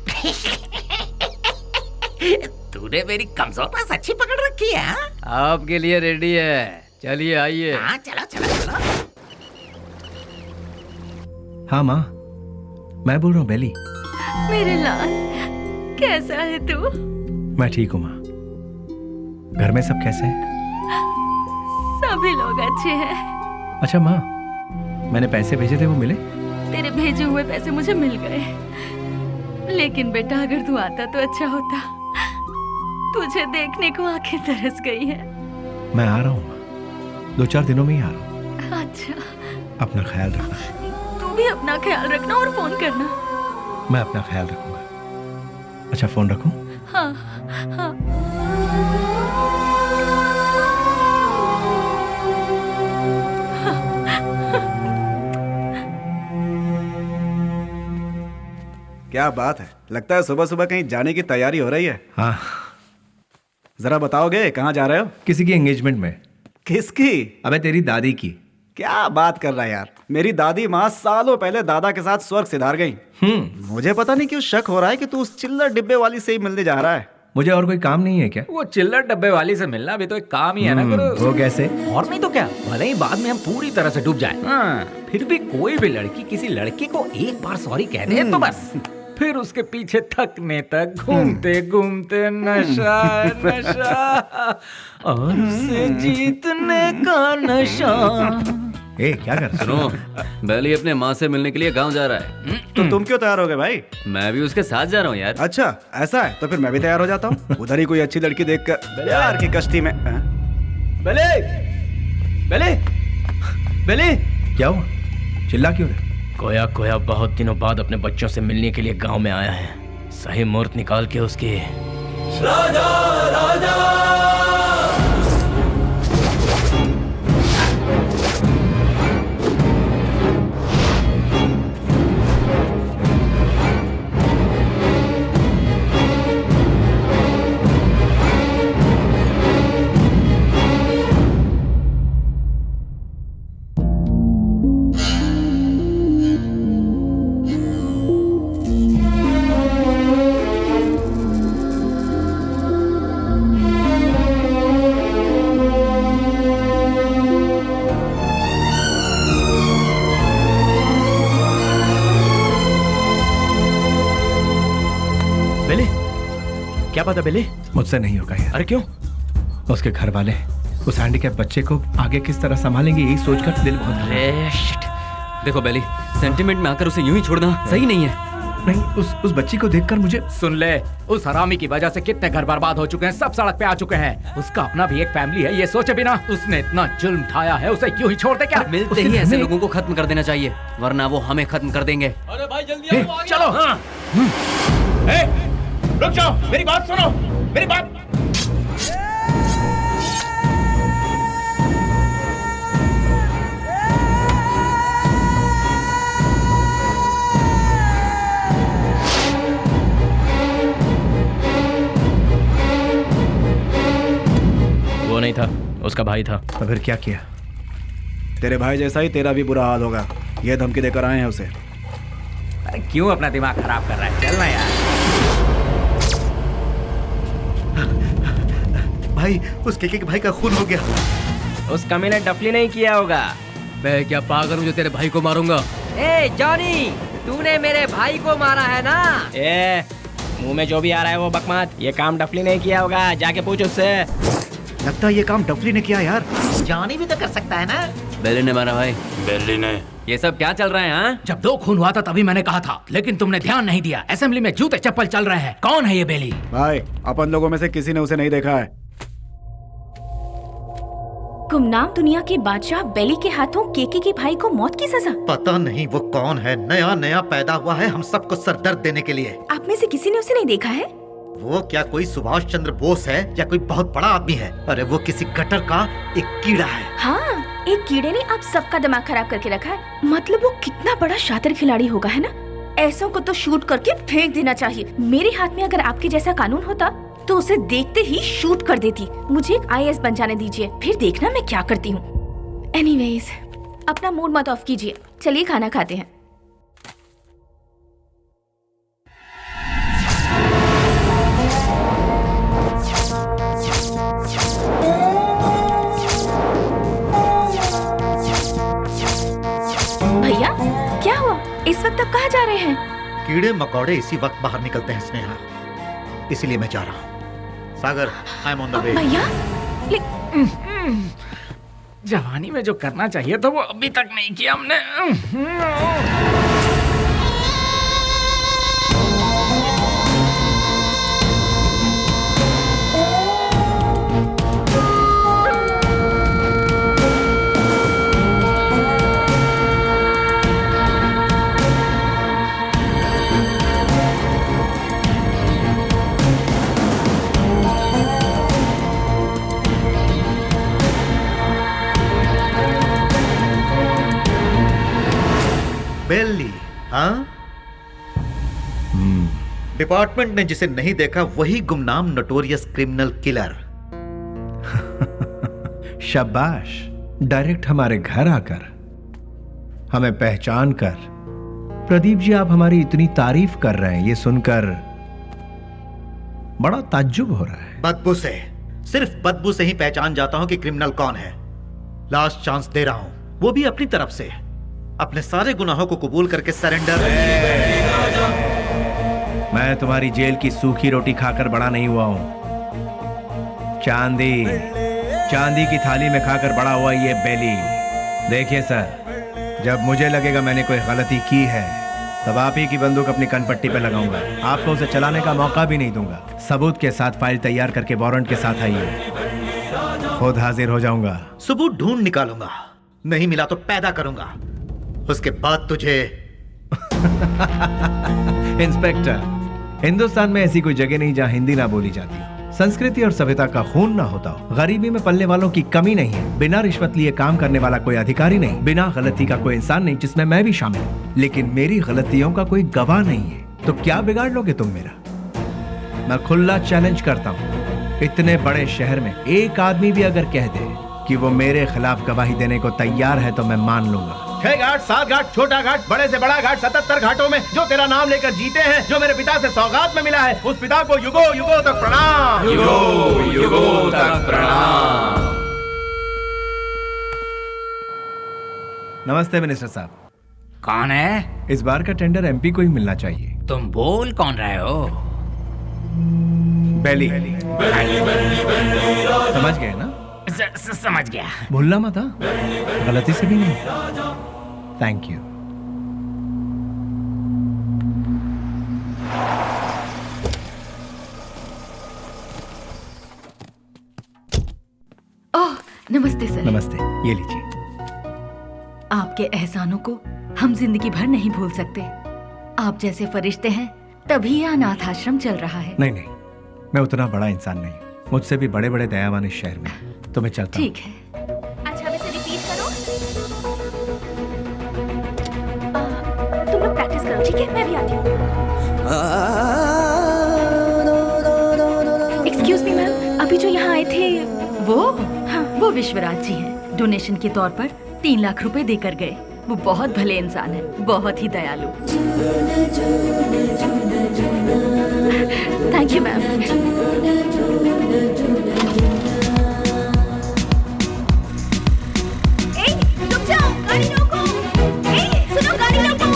तूने मेरी कमजोर नस अच्छी पकड़ रखी है। हाँ? आपके लिए रेडी है, चलिए आइए। हाँ चलो चलो चलो। हाँ माँ, मैं बोल रहा हूँ बेली। मेरे लाल, कैसा है तू? मैं ठीक हूँ माँ। घर में सब कैसे हैं? सभी लोग अच्छे हैं। अच्छा माँ, मैंने पैसे भेजे थे, वो मिले? तेरे भेजे हुए पैसे मुझे मिल गए, लेकिन बेटा अगर तू आता तो अच्छा होता। तुझे देखने को आंखें तरस गई हैं। मैं आ रहा हूँ माँ, 2-4 दिनों में ही आ रहा हूँ। अच्छा, अपना ख्याल रखना। तू भी अपना ख्याल रखना और फोन करना। मैं अपना ख्याल रखूंगा। अच्छा फोन रखूं? हाँ हाँ। क्या बात है, लगता है सुबह सुबह कहीं जाने की तैयारी हो रही है। हाँ। जरा बताओगे कहाँ जा रहे हो? किसी की एंगेजमेंट में। किसकी? अबे तेरी दादी की। क्या बात कर रहा है यार, मेरी दादी माँ सालों पहले दादा के साथ स्वर्ग सिधार गई। मुझे पता नहीं क्यों शक हो रहा है कि तू उस चिल्लर डिब्बे वाली से ही मिलने जा रहा है। मुझे और कोई काम नहीं है क्या? वो चिल्लर डब्बे वाली से मिलना भी तो एक काम ही है ना गुरु। वो कैसे? और नहीं तो क्या, भले ही बाद में हम पूरी तरह से डूब जाएं, फिर भी कोई भी लड़की किसी लड़के को एक बार सॉरी कह दे तो बस फिर उसके पीछे थकने तक घूमते घूमते नशा नशा और उसे जीतने का नशा। ए, क्या कर? सुनो, बेली अपने माँ से मिलने के लिए गांव जा रहा है। तो तुम क्यों तैयार हो गए भाई? मैं भी उसके साथ जा रहा हूँ यार। अच्छा ऐसा है, तो फिर मैं भी तैयार हो जाता हूँ। उधर ही कोई अच्छी लड़की देखकर प्यार की कश्ती में। बेले, बेले, बेले, क्या हुआ? चिल्ला क्यों रहे? कोया कोया बहुत दिनों बाद अपने बच्चों से मिलने के लिए गांव में आया है। सही मुहूर्त निकाल के उसके राजा राजा क्या पता बेले? मुझसे नहीं होगा यार। अरे क्यों? उसके घर वाले उस हैंडीकैप बच्चे को आगे किस तरह संभालेंगे यही सोचकर दिल बहुत। देखो बेली, सेंटिमेंट में आकर उसे यूं ही छोड़ना सही नहीं है। नहीं, उस बच्ची को देखकर मुझे। सुन ले, उस हरामी की वजह से कितने घर बर्बाद हो चुके हैं, सब सड़क पे आ चुके हैं। उसका अपना भी एक फैमिली है, ये सोचे बिना उसने इतना जुल्म ढाया है, उसे यूं ही छोड़ दे क्या? मिलते ही ऐसे लोगों को खत्म कर देना चाहिए, वरना वो हमें खत्म कर देंगे। अरे भाई जल्दी आओ, चलो। हाँ। रुक जाओ, मेरी बात सुनो, मेरी बात। वो नहीं था, उसका भाई था। तो फिर क्या किया? तेरे भाई जैसा ही तेरा भी बुरा हाल होगा, ये धमकी देकर आए हैं उसे। अरे क्यों अपना दिमाग खराब कर रहा है, चलना यार। भाई, उस केके के भाई का खून हो गया। उस कमी ने डफली नहीं किया होगा। मैं क्या पागल हूँ जो तेरे भाई को मारूंगा? ए जॉनी, तूने मेरे भाई को मारा है ना? ए, मुंह में जो भी आ रहा है वो बकवास। ये काम डफली नहीं किया होगा, जाके पूछ उससे। लगता है ये काम डफली ने किया यार। जॉनी भी तो कर सकता है ना? बेली ने मारा भाई। बेली ने। ये सब क्या चल रहा है? हाँ, जब 2 खून हुआ था तभी मैंने कहा था, लेकिन तुमने ध्यान नहीं दिया। असेंबली में जूते चप्पल चल रहे हैं। कौन है ये बेली? भाई, अपन लोगों में से किसी ने उसे नहीं देखा है। गुमनाम दुनिया के बादशाह बेली के हाथों केके के भाई को मौत की सजा। पता नहीं वो कौन है, नया नया पैदा हुआ है हम सबको सरदर्द देने के लिए। आप में से किसी ने उसे नहीं देखा है? वो क्या कोई सुभाष चंद्र बोस है या कोई बहुत बड़ा आदमी है? अरे वो किसी गटर का एक कीड़ा है। हाँ, एक कीड़े ने आप सबका दिमाग खराब करके रखा है। मतलब वो कितना बड़ा शातिर खिलाड़ी होगा, है ना? ऐसों को तो शूट करके फेंक देना चाहिए। मेरे हाथ में अगर आपके जैसा कानून होता तो उसे देखते ही शूट कर देती। मुझे एक IAS बन जाने दीजिए, फिर देखना मैं क्या करती हूँ। एनीवेज, अपना मूड मत ऑफ कीजिए, चलिए खाना खाते हैं। भैया, क्या हुआ? इस वक्त आप कहाँ जा रहे हैं? कीड़े मकोड़े इसी वक्त बाहर निकलते हैं स्नेहा, इसीलिए मैं जा रहा हूँ। Sagar, I am on the way. भैया, जवानी में जो करना चाहिए तो वो अभी तक नहीं किया हमने। बेली, हाँ? डिपार्टमेंट ने जिसे नहीं देखा वही गुमनाम नोटोरियस क्रिमिनल किलर। शाबाश। डायरेक्ट हमारे घर आकर हमें पहचान कर। प्रदीप जी, आप हमारी इतनी तारीफ कर रहे हैं, ये सुनकर बड़ा ताज्जुब हो रहा है। बदबू से, सिर्फ बदबू से ही पहचान जाता हूं कि क्रिमिनल कौन है। लास्ट चांस दे रहा हूं, वो भी अपनी तरफ से। अपने सारे गुनाहों को कबूल करके सरेंडर। मैं तुम्हारी जेल की सूखी रोटी खाकर बड़ा नहीं हुआ हूं। चांदी की थाली में खाकर बड़ा हुआ ये बेली। देखिए सर, जब मुझे लगेगा मैंने कोई गलती की है तब आप ही की बंदूक अपनी कनपट्टी पे लगाऊंगा। आपको उसे चलाने का मौका भी नहीं दूंगा। सबूत के साथ फाइल तैयार करके वारंट के साथ आइए, खुद हाजिर हो जाऊंगा। सबूत ढूंढ निकालूंगा, नहीं मिला तो पैदा करूंगा, उसके बाद तुझे। इंस्पेक्टर, हिंदुस्तान में ऐसी कोई जगह नहीं जहां हिंदी ना बोली जाती हो, संस्कृति और सभ्यता का खून ना होता हो, गरीबी में पलने वालों की कमी नहीं है, बिना रिश्वत लिए काम करने वाला कोई अधिकारी नहीं, बिना गलती का कोई इंसान नहीं, जिसमें मैं भी शामिल हूँ। लेकिन मेरी गलतियों का कोई गवाह नहीं है, तो क्या बिगाड़ लोगे तुम मेरा? मैं खुला चैलेंज करता हूँ, इतने बड़े शहर में एक आदमी भी अगर कह दे कि वो मेरे खिलाफ गवाही देने को तैयार है तो मैं मान लूंगा। 6 घाट, 7 घाट, छोटा घाट, बड़े से बड़ा घाट, 77 घाटों में जो तेरा नाम लेकर जीते हैं, जो मेरे पिता से सौगात में मिला है, उस पिता को युगों युगों तक प्रणाम। युगों युगों तक प्रणाम। नमस्ते मिनिस्टर साहब। कौन है? इस बार का टेंडर एमपी को ही मिलना चाहिए। तुम बोल कौन रहे हो? बेली। समझ गए ना? समझ गया। भूलना मत, गलती से भी नहीं। Thank you. ओह, नमस्ते सर। नमस्ते, ये लीजिए। आपके एहसानों को हम जिंदगी भर नहीं भूल सकते। आप जैसे फरिश्ते हैं तभी यह अनाथ आश्रम चल रहा है। नहीं नहीं, मैं उतना बड़ा इंसान नहीं, मुझसे भी बड़े बड़े दयावान इस शहर में, तो मैं चलता हूं। ठीक है। अच्छा, अब इसे रिपीट करो। तुम लोग प्रैक्टिस करो, ठीक है? मैं भी आती हूँ। एक्सक्यूज मी मैम, अभी जो यहाँ आए थे वो? हाँ, वो विश्वराज जी हैं। डोनेशन के तौर पर 3 लाख रुपए देकर गए। वो बहुत भले इंसान है, बहुत ही दयालु। Thank you ma'am. गाड़ी रोको! सुनो, गाड़ी रोको!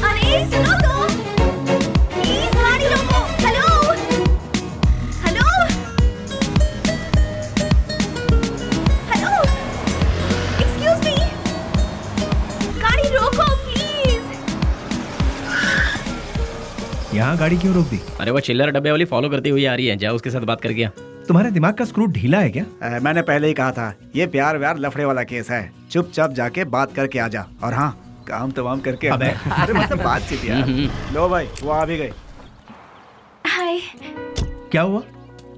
अरे सुनो तो! प्लीज गाड़ी रोको! Hello! Hello! Hello! Excuse me! गाड़ी रोको प्लीज! यहाँ गाड़ी क्यों रोक दी? अरे वो चिल्लर डब्बे वाली फॉलो करती हुई आ रही है, जाओ उसके साथ बात करके आ। तुम्हारे दिमाग का स्क्रू ढीला है क्या? मैंने पहले ही कहा था, ये प्यार व्यार लफड़े वाला केस है। चुपचाप जाके बात करके आ जा, और हाँ, काम तमाम करके अबे अरे मतलब बातचीत यार। लो भाई, वो आ भी गई। हाय। क्या हुआ?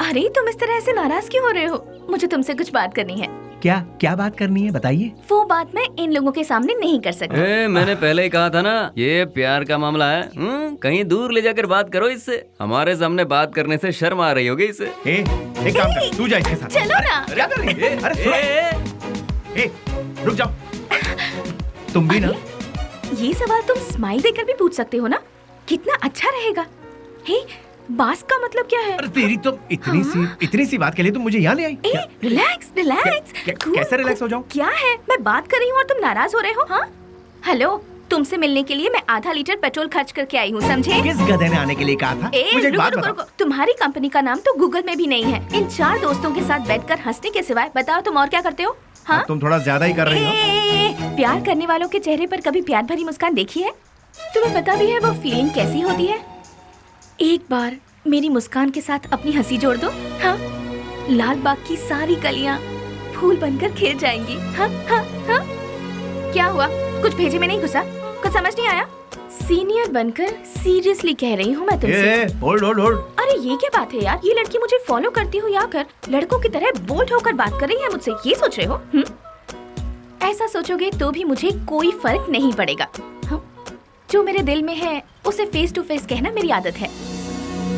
अरे तुम इस तरह से नाराज क्यों हो रहे हो? मुझे तुमसे कुछ बात करनी है। क्या बात करनी है, बताइए। वो बात मैं इन लोगों के सामने नहीं कर सकती। मैंने पहले ही कहा था ना, ये प्यार का मामला है। कहीं दूर ले जाकर बात करो इससे। हमारे सामने बात करने से शर्म आ रही होगी इसे। एक काम कर, तू जा इसके साथ। चलो ना। क्या कर रही है? अरे सुनो, रुक जाओ। तुम भी ना। ये सवाल तुम स्माइल देकर भी पूछ सकते हो ना? कितना अच्छा रहेगा। हे, बास का मतलब क्या है? अरे तेरी तो इतनी सी बात के लिए तुम मुझे यहाँ ले आई। Relax relax. कैसे रिलैक्स हो जाऊं? क्या है, मैं बात कर रही हूँ और तुम नाराज हो रहे हो? हाँ, हेलो, तुमसे मिलने के लिए मैं आधा लीटर पेट्रोल खर्च करके आई हूँ, समझे? किस गधे ने आने के लिए कहा था? मुझे एक बात बताओ। रुको। तुम्हारी कंपनी का नाम तो गूगल में भी नहीं है। इन 4 दोस्तों के साथ बैठकर हंसने के सिवाय बताओ तुम और क्या करते हो? हाँ, तुम थोड़ा ज्यादा ही कर रही हो। प्यार करने वालों के चेहरे पर कभी प्यार भरी मुस्कान देखी है? तुम्हें पता भी है वो फीलिंग कैसी होती है? एक बार मेरी मुस्कान के साथ अपनी हंसी जोड़ दो। हाँ, लाल बाग की सारी कलियां फूल बनकर खिल जाएंगी। हाँ हाँ हाँ। क्या हुआ, कुछ भेजे में नहीं घुसा? कुछ समझ नहीं आया? सीनियर बनकर सीरियसली कह रही हूँ मैं तुमसे। होल्ड। अरे ये क्या बात है यार, ये लड़की मुझे फॉलो करती हुई आकर लड़कों की तरह बोल्ड होकर बात कर रही है मुझसे, ये सोच रहे हो? ऐसा सोचोगे तो भी मुझे कोई फर्क नहीं पड़ेगा। जो मेरे दिल में है उसे फेस टू फेस कहना मेरी आदत है।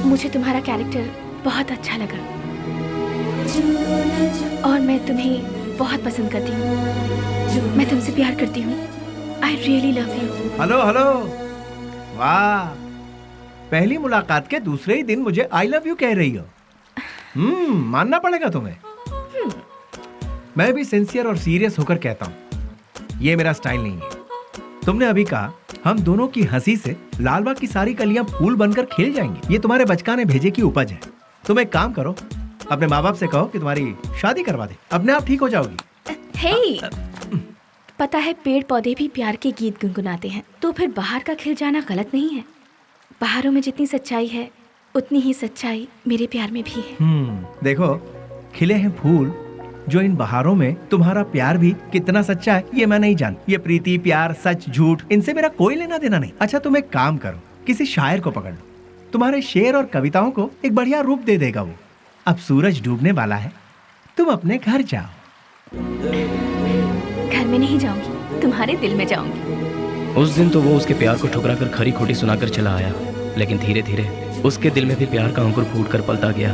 मुझे तुम्हारा कैरेक्टर बहुत अच्छा लगा। और मैं तुम्हें बहुत पसंद करती हूँ। मैं तुमसे प्यार करती हूँ। I really love you. Hello hello, वाह, पहली मुलाकात के दूसरे ही दिन मुझे आई लव यू कह रही हो। मानना पड़ेगा तुम्हें। मैं भी सिंसियर और सीरियस होकर कहता हूँ, ये मेरा स्टाइल नहीं है। तुमने अभी कहा हम दोनों की हंसी से लालबाग की सारी कलियां फूल बनकर खिल जाएंगी। ये तुम्हारे बचकाने भेजे की उपज है। तुम एक काम करो, अपने माँ बाप से कहो कि तुम्हारी शादी करवा दे, अपने आप ठीक हो जाओगी। हे, पता है पेड़ पौधे भी प्यार के गीत गुनगुनाते हैं, तो फिर बाहर का खिल जाना गलत नहीं है। बाहरों में जितनी सच्चाई है उतनी ही सच्चाई मेरे प्यार में भी है। देखो, खिले हैं फूल जो इन बहारों में तुम्हारा प्यार भी कितना सच्चा है ये मैं नहीं जान। ये प्रीति, प्यार, सच, झूठ, इनसे मेरा कोई लेना देना नहीं। अच्छा, तुम एक काम करो, किसी शायर को पकड़ लो, तुम्हारे शेर और कविताओं को एक बढ़िया रूप दे देगा वो। अब सूरज डूबने वाला है, तुम अपने घर जाओ। घर में नहीं जाऊंगी, तुम्हारे दिल में जाऊंगी। उस दिन तो वो उसके प्यार को ठुकरा कर खरी खोटी सुनाकर चला आया, लेकिन धीरे धीरे उसके दिल में भी प्यार का अंकुर फूट कर पलता गया।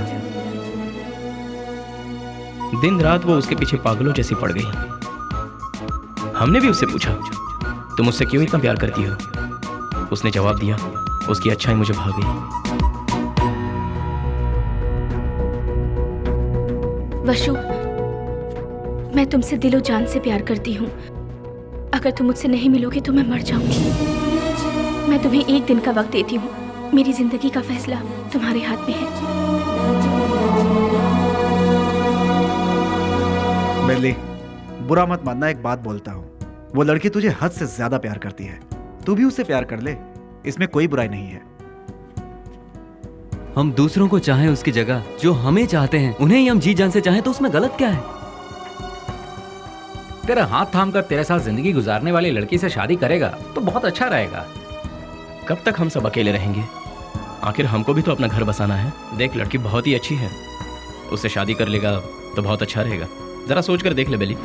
दिन रात वो उसके पीछे पागलों जैसी पड़ गई। हमने भी उससे पूछा, तुम मुझसे क्यों इतना प्यार करती हो? उसने जवाब दिया, उसकी अच्छाई मुझे भा गई। वशु, मैं तुमसे दिलो जान से प्यार करती हूँ। अगर तुम मुझसे नहीं मिलोगे तो मैं मर जाऊंगी। मैं तुम्हें एक दिन का वक्त देती हूँ। मेरी जिंदगी का फैसला तुम्हारे हाथ में है। बिल्ली, बुरा मत मानना, एक बात बोलता हूँ। वो लड़की तुझे हद से ज्यादा प्यार करती है, तू भी उससे प्यार कर ले, इसमें कोई बुराई नहीं है। हम दूसरों को चाहें उसकी जगह जो हमें चाहते हैं, उन्हें ही हम जी जान से चाहें तो उसमें गलत क्या है? तेरा हाथ थाम कर तेरे साथ जिंदगी गुजारने वाली लड़की से शादी करेगा तो बहुत अच्छा रहेगा। कब तक हम सब अकेले रहेंगे? आखिर हमको भी तो अपना घर बसाना है। देख, लड़की बहुत ही अच्छी है, उससे शादी कर लेगा तो बहुत अच्छा रहेगा। जरा सोच कर देख ले बेली।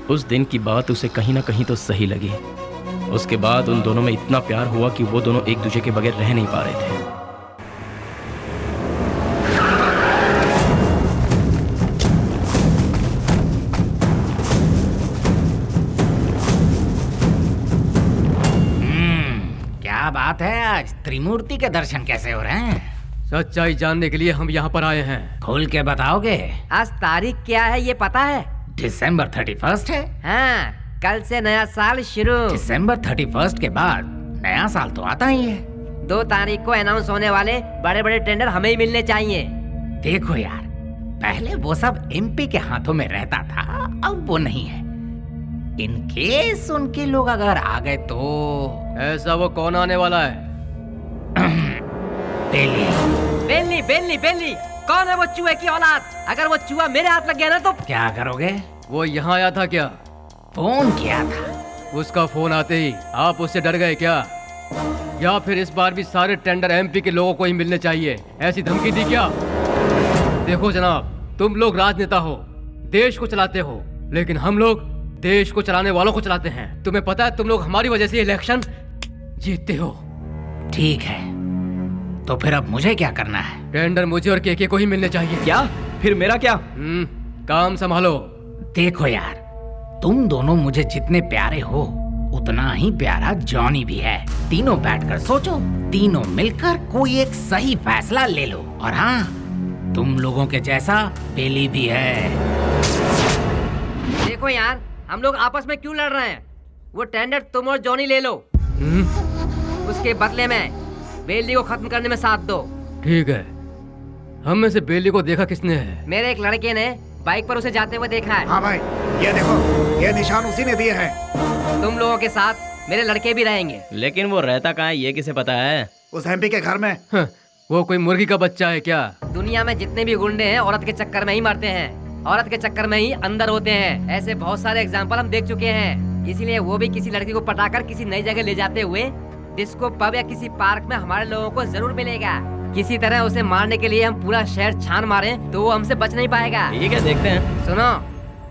उस दिन की बात उसे कहीं ना कहीं तो सही लगी। उसके बाद उन दोनों में इतना प्यार हुआ कि वो दोनों एक दूसरे के बगैर रह नहीं पा रहे थे। क्या बात है, आज त्रिमूर्ति के दर्शन कैसे हो रहे हैं? सच्चाई जानने के लिए हम यहाँ पर आए हैं। खोल के बताओगे? आज तारीख क्या है ये पता है? दिसंबर 31 है। हाँ, कल से नया साल शुरू। दिसंबर 31 के बाद नया साल तो आता ही है। 2 तारीख को अनाउंस होने वाले बड़े बड़े टेंडर हमें ही मिलने चाहिए। देखो यार, पहले वो सब एमपी के हाथों में रहता था, अब वो नहीं है। इन केस उनके लोग अगर आ गए तो। ऐसा वो कौन आने वाला है? बेली बेली बेली, कौन है वो चूहे की औलाद? अगर वो चूहा मेरे हाथ लग गया ना तो क्या करोगे? वो यहाँ आया था क्या? फोन किया था। उसका फोन आते ही आप उससे डर गए क्या? या फिर इस बार भी सारे टेंडर एमपी के लोगों को ही मिलने चाहिए, ऐसी धमकी दी क्या? देखो जनाब, तुम लोग राजनेता हो, देश को चलाते हो, लेकिन हम लोग देश को चलाने वालों को चलाते हैं। तुम्हें पता है तुम लोग हमारी वजह से इलेक्शन जीतते हो। ठीक है, तो फिर अब मुझे क्या करना है? टेंडर मुझे और केके को ही मिलने चाहिए। क्या? फिर मेरा क्या? काम संभालो। देखो यार, तुम दोनों मुझे जितने प्यारे हो उतना ही प्यारा जॉनी भी है। तीनों बैठकर सोचो, तीनों मिलकर कोई एक सही फैसला ले लो। और हाँ, तुम लोगों के जैसा बेली भी है। देखो यार, हम लोग आपस में क्यों लड़ रहे हैं? वो टेंडर तुम और जॉनी ले लो। उसके बदले में बेली को खत्म करने में साथ दो। ठीक है। हम में से बेली को देखा किसने है? मेरे एक लड़के ने बाइक पर उसे जाते हुए देखा है। हाँ भाई, ये देखो, ये निशान उसी ने दिए हैं। तुम लोगों के साथ मेरे लड़के भी रहेंगे। लेकिन वो रहता कहाँ है ये किसे पता है? उस एमपी के घर में। वो कोई मुर्गी का बच्चा है क्या? दुनिया में जितने भी गुंडे हैं औरत के चक्कर में ही मरते हैं, औरत के चक्कर में ही अंदर होते हैं। ऐसे बहुत सारे एग्जाम्पल हम देख चुके हैं। इसीलिए वो भी किसी लड़की को पटाकर किसी नई जगह ले जाते हुए डिस्को पब या किसी पार्क में हमारे लोगों को जरूर मिलेगा। किसी तरह उसे मारने के लिए हम पूरा शहर छान मारें तो वो हमसे बच नहीं पाएगा। ठीक है, देखते हैं। सुनो,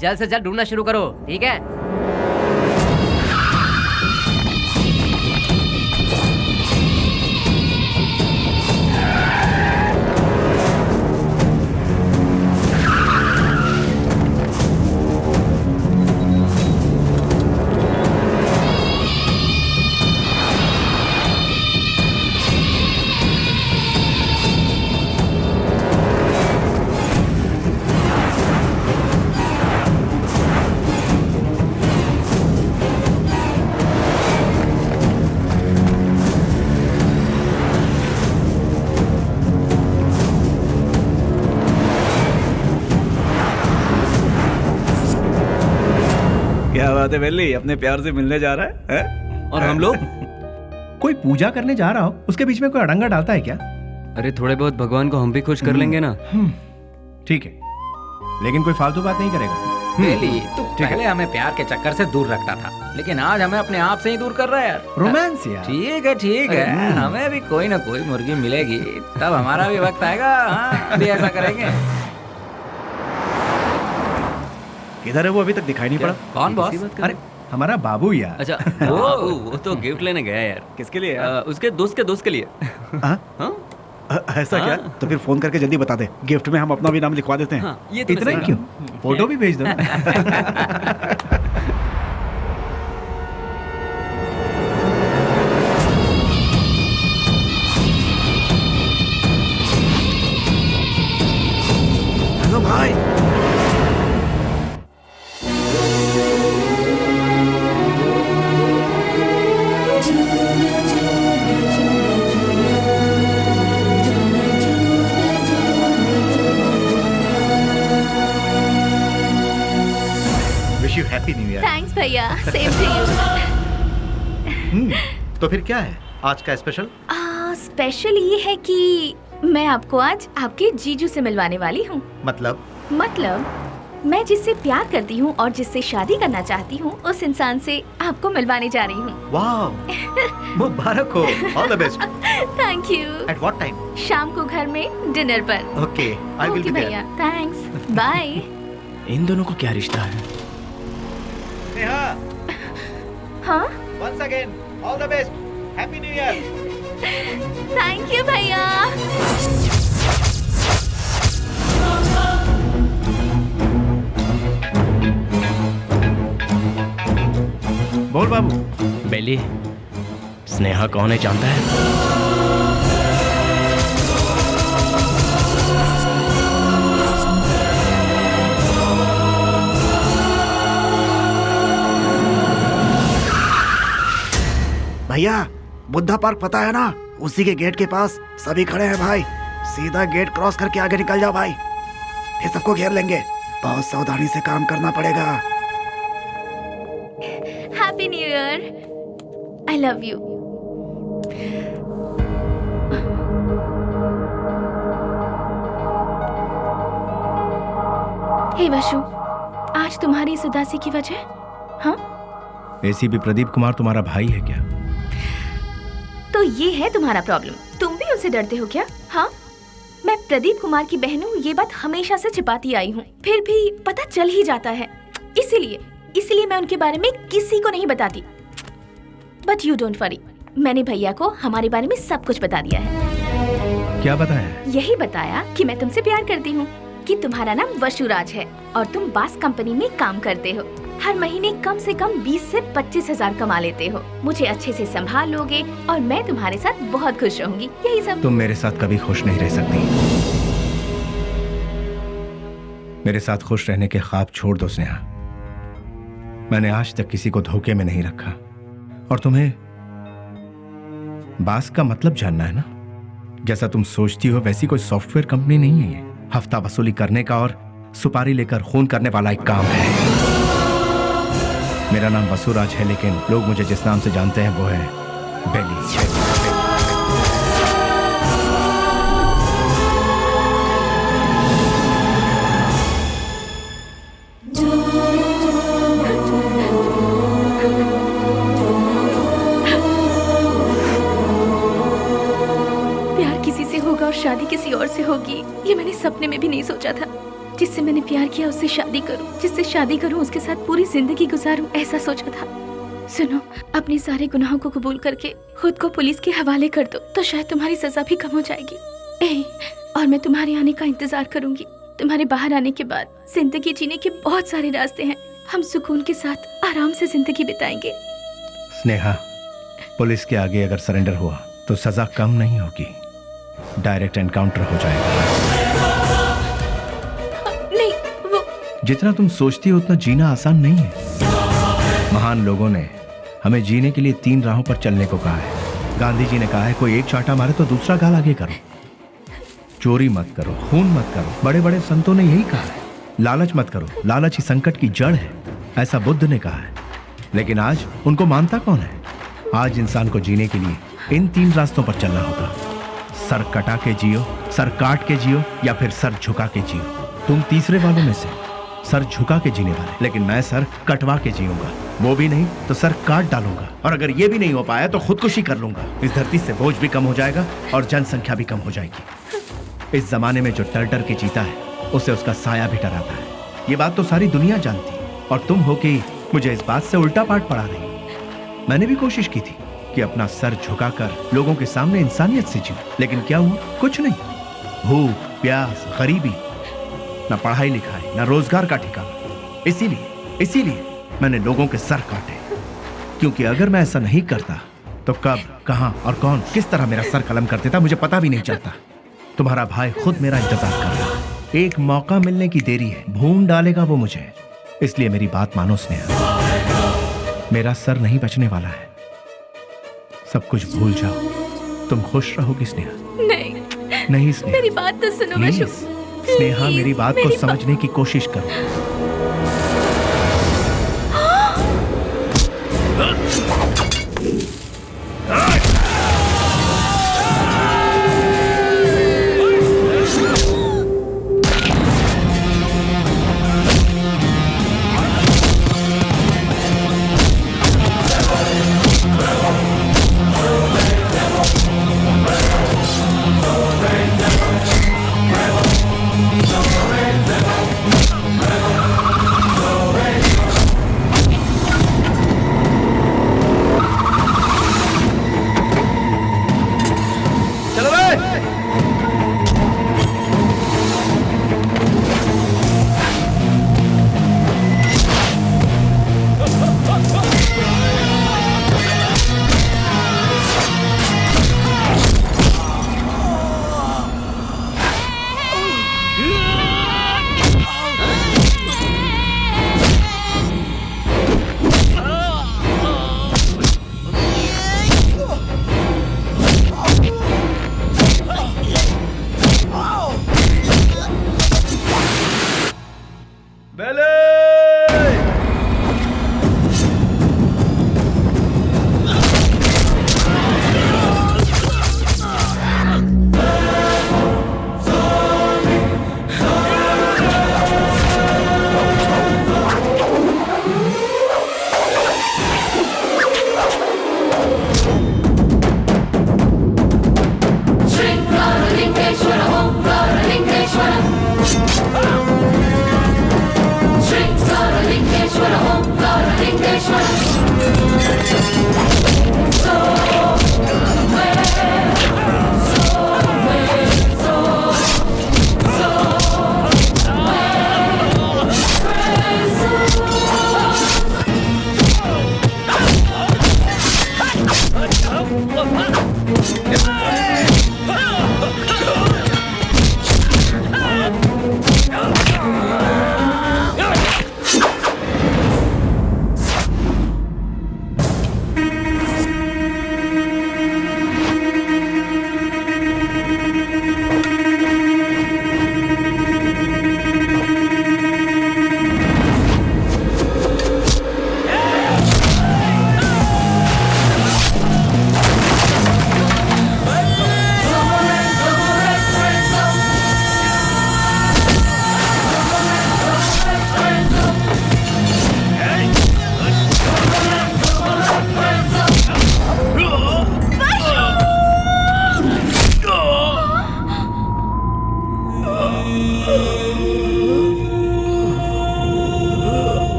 जल्द से जल्द ढूंढना शुरू करो, ठीक है? बात है बेली, अपने प्यार से मिलने जा रहा है? और हम लोग कोई पूजा करने जा रहा हो, उसके बीच में कोई अड़ंगा डालता है क्या? अरे थोड़े बहुत भगवान को हम भी खुश कर लेंगे ना। ठीक है, लेकिन कोई फालतू बात नहीं करेगा। बेली, तू पहले हमें प्यार के चक्कर से दूर रखता था, लेकिन आज हमें अपने आप से ही दूर कर रहा है यार। रोमांस यार। ठीक है, हमें भी कोई ना कोई मुर्गी मिलेगी, तब हमारा भी वक्त आएगा। हाँ, भी ऐसा करेंगे। किधर है वो? अभी तक दिखाई नहीं पड़ा। कौन बॉस? अरे हमारा बाबू यार। अच्छा, वो तो गिफ्ट लेने गया यार। किसके लिए? उसके दोस्त के लिए। ऐसा क्या? तो फिर फोन करके जल्दी बता दे, गिफ्ट में हम अपना भी नाम लिखवा देते हैं। ये तो इतना ही क्यों? फोटो भी भेज दो। हेलो भाई। Wish you happy new year. Thanks भैया, सेम टू यू। तो फिर क्या है आज का स्पेशल? स्पेशल ये है कि मैं आपको आज आपके जीजू से मिलवाने वाली हूँ। मतलब मैं जिससे प्यार करती हूँ और जिससे शादी करना चाहती हूँ, उस इंसान से आपको मिलवाने जा रही हूँ। वाह, मुबारक हो। All the best. Thank you. At what time? शाम को घर में डिनर पर। Okay, I will be there. भैया, थैंक्स, बाय। इन दोनों को क्या रिश्ता है? नेहा। हाँ? Once again, all the best. Happy New Year. Thank you भैया। बोल बाबू। बेली, स्नेहा कौन है जानता है? भैया, बुद्धा पार्क पता है ना? उसी के गेट के पास सभी खड़े हैं भाई। सीधा गेट क्रॉस करके आगे निकल जाओ भाई, फिर सबको घेर लेंगे। बहुत सावधानी से काम करना पड़ेगा। Happy new year. I love you. Hey Vashu, आज तुम्हारी इस उदासी की वजह? हाँ? एसीपी प्रदीप कुमार तुम्हारा भाई है क्या? तो ये है तुम्हारा प्रॉब्लम, तुम भी उनसे डरते हो क्या? हाँ, मैं प्रदीप कुमार की बहन हूँ, ये बात हमेशा से छिपाती आई हूँ, फिर भी पता चल ही जाता है। इसीलिए मैं उनके बारे में किसी को नहीं बताती। बट यू डोंट वरी, मैंने भैया को हमारे बारे में सब कुछ बता दिया है। क्या बताया? यही बताया कि मैं तुमसे प्यार करती हूँ, कि तुम्हारा नाम वशुराज है और तुम बास कंपनी में काम करते हो। हर महीने कम से कम 20 से 25 हजार कमा लेते हो। मुझे अच्छे से संभाल लोगे और मैं तुम्हारे साथ बहुत खुश रहूंगी। यही सब। तुम मेरे साथ कभी खुश नहीं रह सकती। मेरे साथ खुश रहने के ख्वाब छोड़ दो स्नेहा। मैंने आज तक किसी को धोखे में नहीं रखा। और तुम्हें बास का मतलब जानना है ना? जैसा तुम सोचती हो वैसी कोई सॉफ्टवेयर कंपनी नहीं है ये। हफ्ता वसूली करने का और सुपारी लेकर खून करने वाला एक काम है। मेरा नाम वसुराज है, लेकिन लोग मुझे जिस नाम से जानते हैं वो है बेली। प्यार किसी से होगा और शादी किसी और से होगी, ये मैंने सपने में भी नहीं सोचा था। जिससे मैंने प्यार किया उससे शादी करूं, जिससे शादी करूं उसके साथ पूरी जिंदगी गुजारूं, ऐसा सोचा था। सुनो, अपने सारे गुनाहों को कबूल करके खुद को पुलिस के हवाले कर दो, तो शायद तुम्हारी सजा भी कम हो जाएगी। और मैं तुम्हारे आने का इंतजार करूंगी। तुम्हारे बाहर आने के बाद जिंदगी जीने के बहुत सारे रास्ते हैं। हम सुकून के साथ आराम से जिंदगी बिताएंगे। स्नेहा, पुलिस के आगे अगर सरेंडर हुआ तो सजा कम नहीं होगी, डायरेक्ट एनकाउंटर हो जाएगा। नहीं, वो जितना तुम सोचती हो उतना जीना आसान नहीं है। महान लोगों ने हमें जीने के लिए 3 राहों पर चलने को कहा है। गांधी जी ने कहा है, कोई एक चांटा मारे तो दूसरा गाल आगे करो। चोरी मत करो, खून मत करो। बड़े बड़े संतों ने यही कहा है। लालच मत करो, लालच ही संकट की जड़ है, ऐसा बुद्ध ने कहा है। लेकिन आज उनको मानता कौन है? आज इंसान को जीने के लिए इन 3 रास्तों पर चलना होगा। सर कटा के जियो, सर काट के जियो, या फिर सर झुका के जियो। तुम तीसरे वालों में से, सर झुका के जीने वाले। लेकिन मैं सर कटवा के जीऊंगा, वो भी नहीं तो सर काट डालूंगा, और अगर ये भी नहीं हो पाया तो खुदकुशी कर लूंगा। इस धरती से बोझ भी कम हो जाएगा और जनसंख्या भी कम हो जाएगी। इस जमाने में जो डर डर के जीता है उसे उसका साया भी डराता है। ये बात तो सारी दुनिया जानती है, और तुम हो कि मुझे इस बात से उल्टा पाठ पढ़ा रही। मैंने भी कोशिश की थी कि अपना सर झुकाकर लोगों के सामने इंसानियत से जीऊं, लेकिन क्या हुआ? कुछ नहीं। भूख, प्यास, गरीबी, ना पढ़ाई लिखाई, ना रोजगार का ठिकाना। इसीलिए मैंने लोगों के सर काटे, क्योंकि अगर मैं ऐसा नहीं करता तो कब, कहां और कौन किस तरह मेरा सर कलम कर देता मुझे पता भी नहीं चलता। तुम्हारा भाई खुद मेरा इंतजार कर रहा है। एक मौका मिलने की देरी है, भून डालेगा वो मुझे। इसलिए मेरी बात मानो स्नेहा, मेरा सर नहीं बचने वाला है। सब कुछ भूल जाओ, तुम खुश रहोगी स्नेहा। नहीं स्नेहा, मेरी बात तो सुनो। मैं स्नेहा, मेरी बात को समझने की कोशिश करो।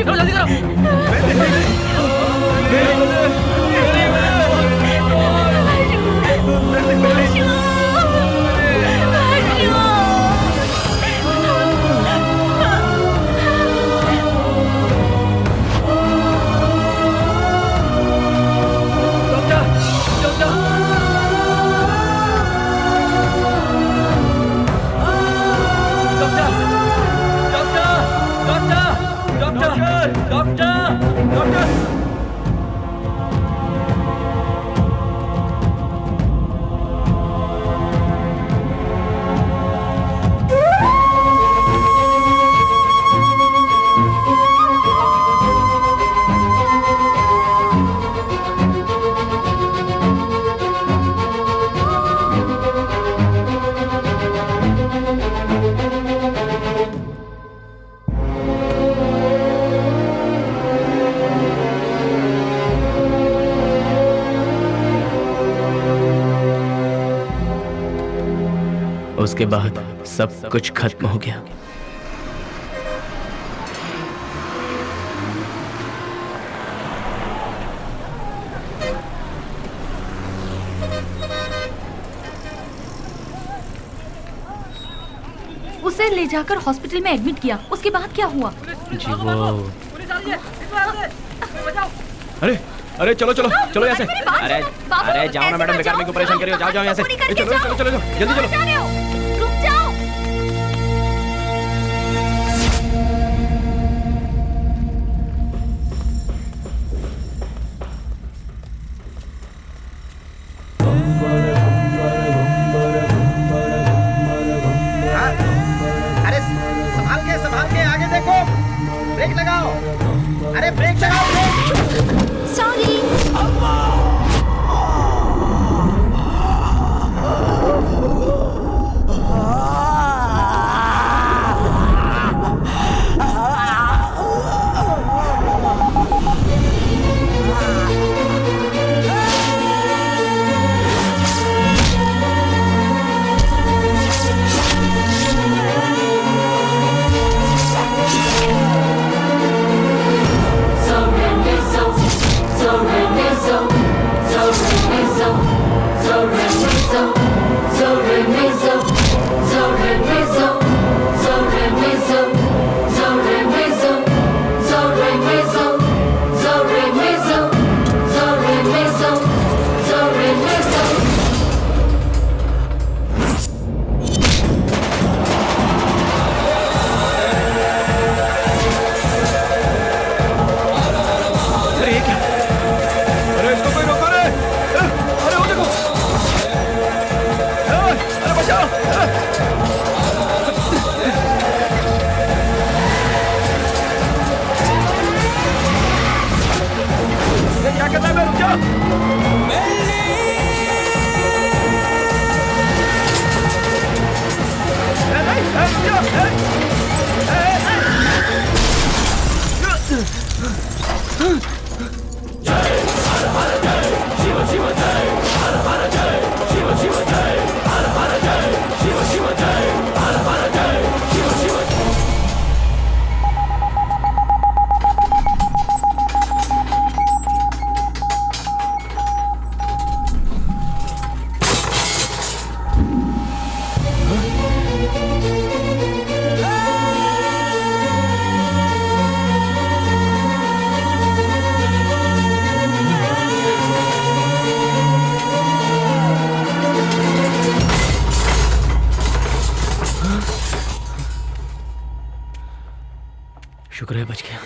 करो जल्दी करो। उसके बाद सब कुछ खत्म हो गया। उसे ले जाकर हॉस्पिटल में एडमिट किया, उसके बाद क्या हुआ? जी वो अरे अरे चलो चलो चलो यहाँ से। अरे अरे जाओ ना मैडम, बेकार मेरे को परेशान करियो। जाओ जाओ यहाँ से। चलो चलो चलो जल्दी चलो। रुक जाओ। अरे संभाल के आगे देखो, ब्रेक लगाओ। अरे ब्रेक लगाओ, ब्रेक। सॉरी। शुक्र है बच गया।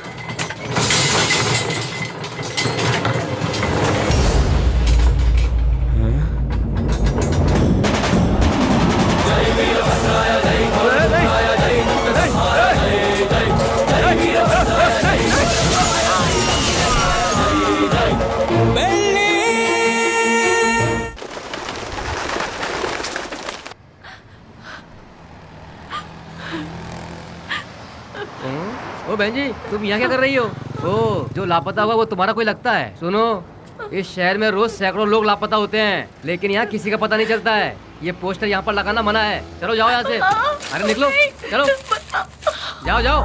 ओ बहन जी, तुम यहाँ क्या कर रही हो? ओ, जो लापता हुआ वो तुम्हारा कोई लगता है? सुनो, इस शहर में रोज सैकड़ों लोग लापता होते हैं, लेकिन यहाँ किसी का पता नहीं चलता है। ये पोस्टर यहाँ पर लगाना मना है। चलो जाओ यहाँ से। अरे निकलो, चलो जाओ जाओ।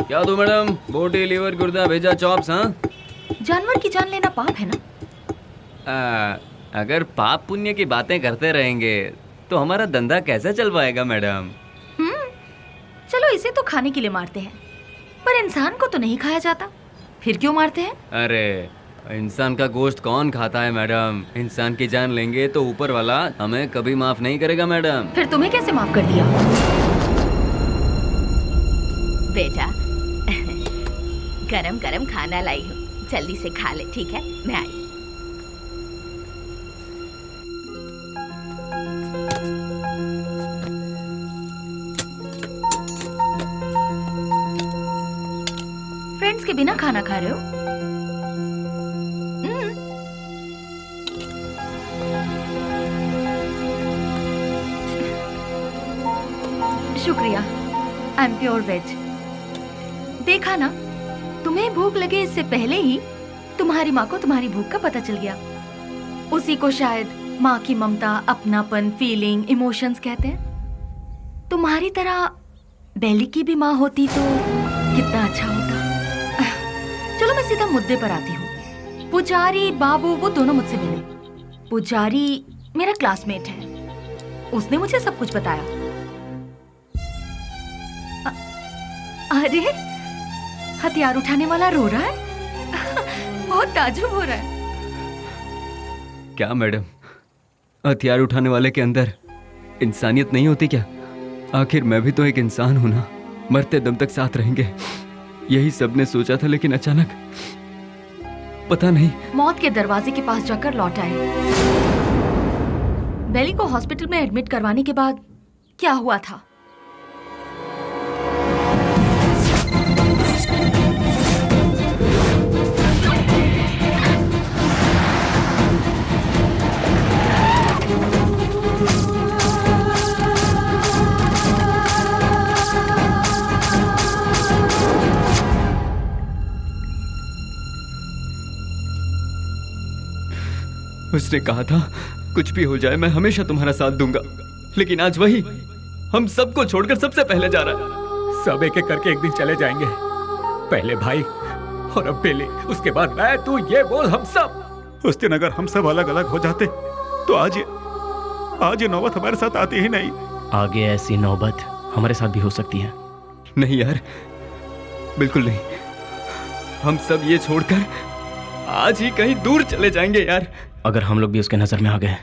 क्या दो मैडम? बोटी, लीवर, गुर्दा, भेजा, चॉप्स। हाँ, जानवर की जान लेना पाप है ना? अगर पाप पुण्य की बातें करते रहेंगे तो हमारा धंधा कैसे चल पाएगा मैडम? चलो इसे तो खाने के लिए मारते हैं, पर इंसान को तो नहीं खाया जाता, फिर क्यों मारते हैं? अरे इंसान का गोश्त कौन खाता है मैडम? इंसान की जान लेंगे तो ऊपर वाला हमें कभी माफ नहीं करेगा मैडम। फिर तुम्हें कैसे माफ कर दिया? बेटा गरम गरम खाना लाई हूँ, जल्दी से खा ले, ठीक है? मैं आई। फ्रेंड्स के बिना खाना खा रहे हो? शुक्रिया, आई एम प्योर वेज। देखा ना, तुम्हें भूख लगे इससे पहले ही तुम्हारी माँ को तुम्हारी भूख का पता चल गया। उसी को शायद माँ की ममता, अपनापन, फीलिंग, इमोशंस कहते हैं। तुम्हारी तरह बेली की भी माँ होती तो कितना अच्छा होता। चलो मैं सीधा मुद्दे पर आती हूँ। पुजारी बाबू वो दोनों मुझसे मिले। पुजारी मेरा क्लासमेट है, उसने मुझे सब कुछ बताया। अरे हथियार उठाने वाला रो रहा है। बहुत ताज्जुब हो रहा है। क्या मैडम, हथियार उठाने वाले के अंदर इंसानियत नहीं होती क्या? आखिर मैं भी तो एक इंसान हूं ना, मरते दम तक साथ रहेंगे, यही सबने सोचा था, लेकिन अचानक पता नहीं मौत के दरवाजे के पास जाकर लौट आए। बेली को हॉस्पिटल में एडमिट करवाने के बाद क्या हुआ था? उसने कहा था कुछ भी हो जाए मैं हमेशा तुम्हारा साथ दूंगा, लेकिन आज वही हम सबको छोड़कर सबसे पहले जा रहा है। सब एक एक करके एक दिन चले जाएंगे, पहले भाई और अब बेली, उसके बाद मैं, तू, ये बोल हम सब। उस दिन अगर हम सब अलग अलग हो जाते तो आज ये नौबत हमारे साथ आती ही नहीं। आगे ऐसी नौबत हमारे साथ भी हो सकती है। नहीं यार, बिल्कुल नहीं। हम सब ये छोड़कर आज ही कहीं दूर चले जाएंगे यार। अगर हम लोग भी उसके नजर में आ गए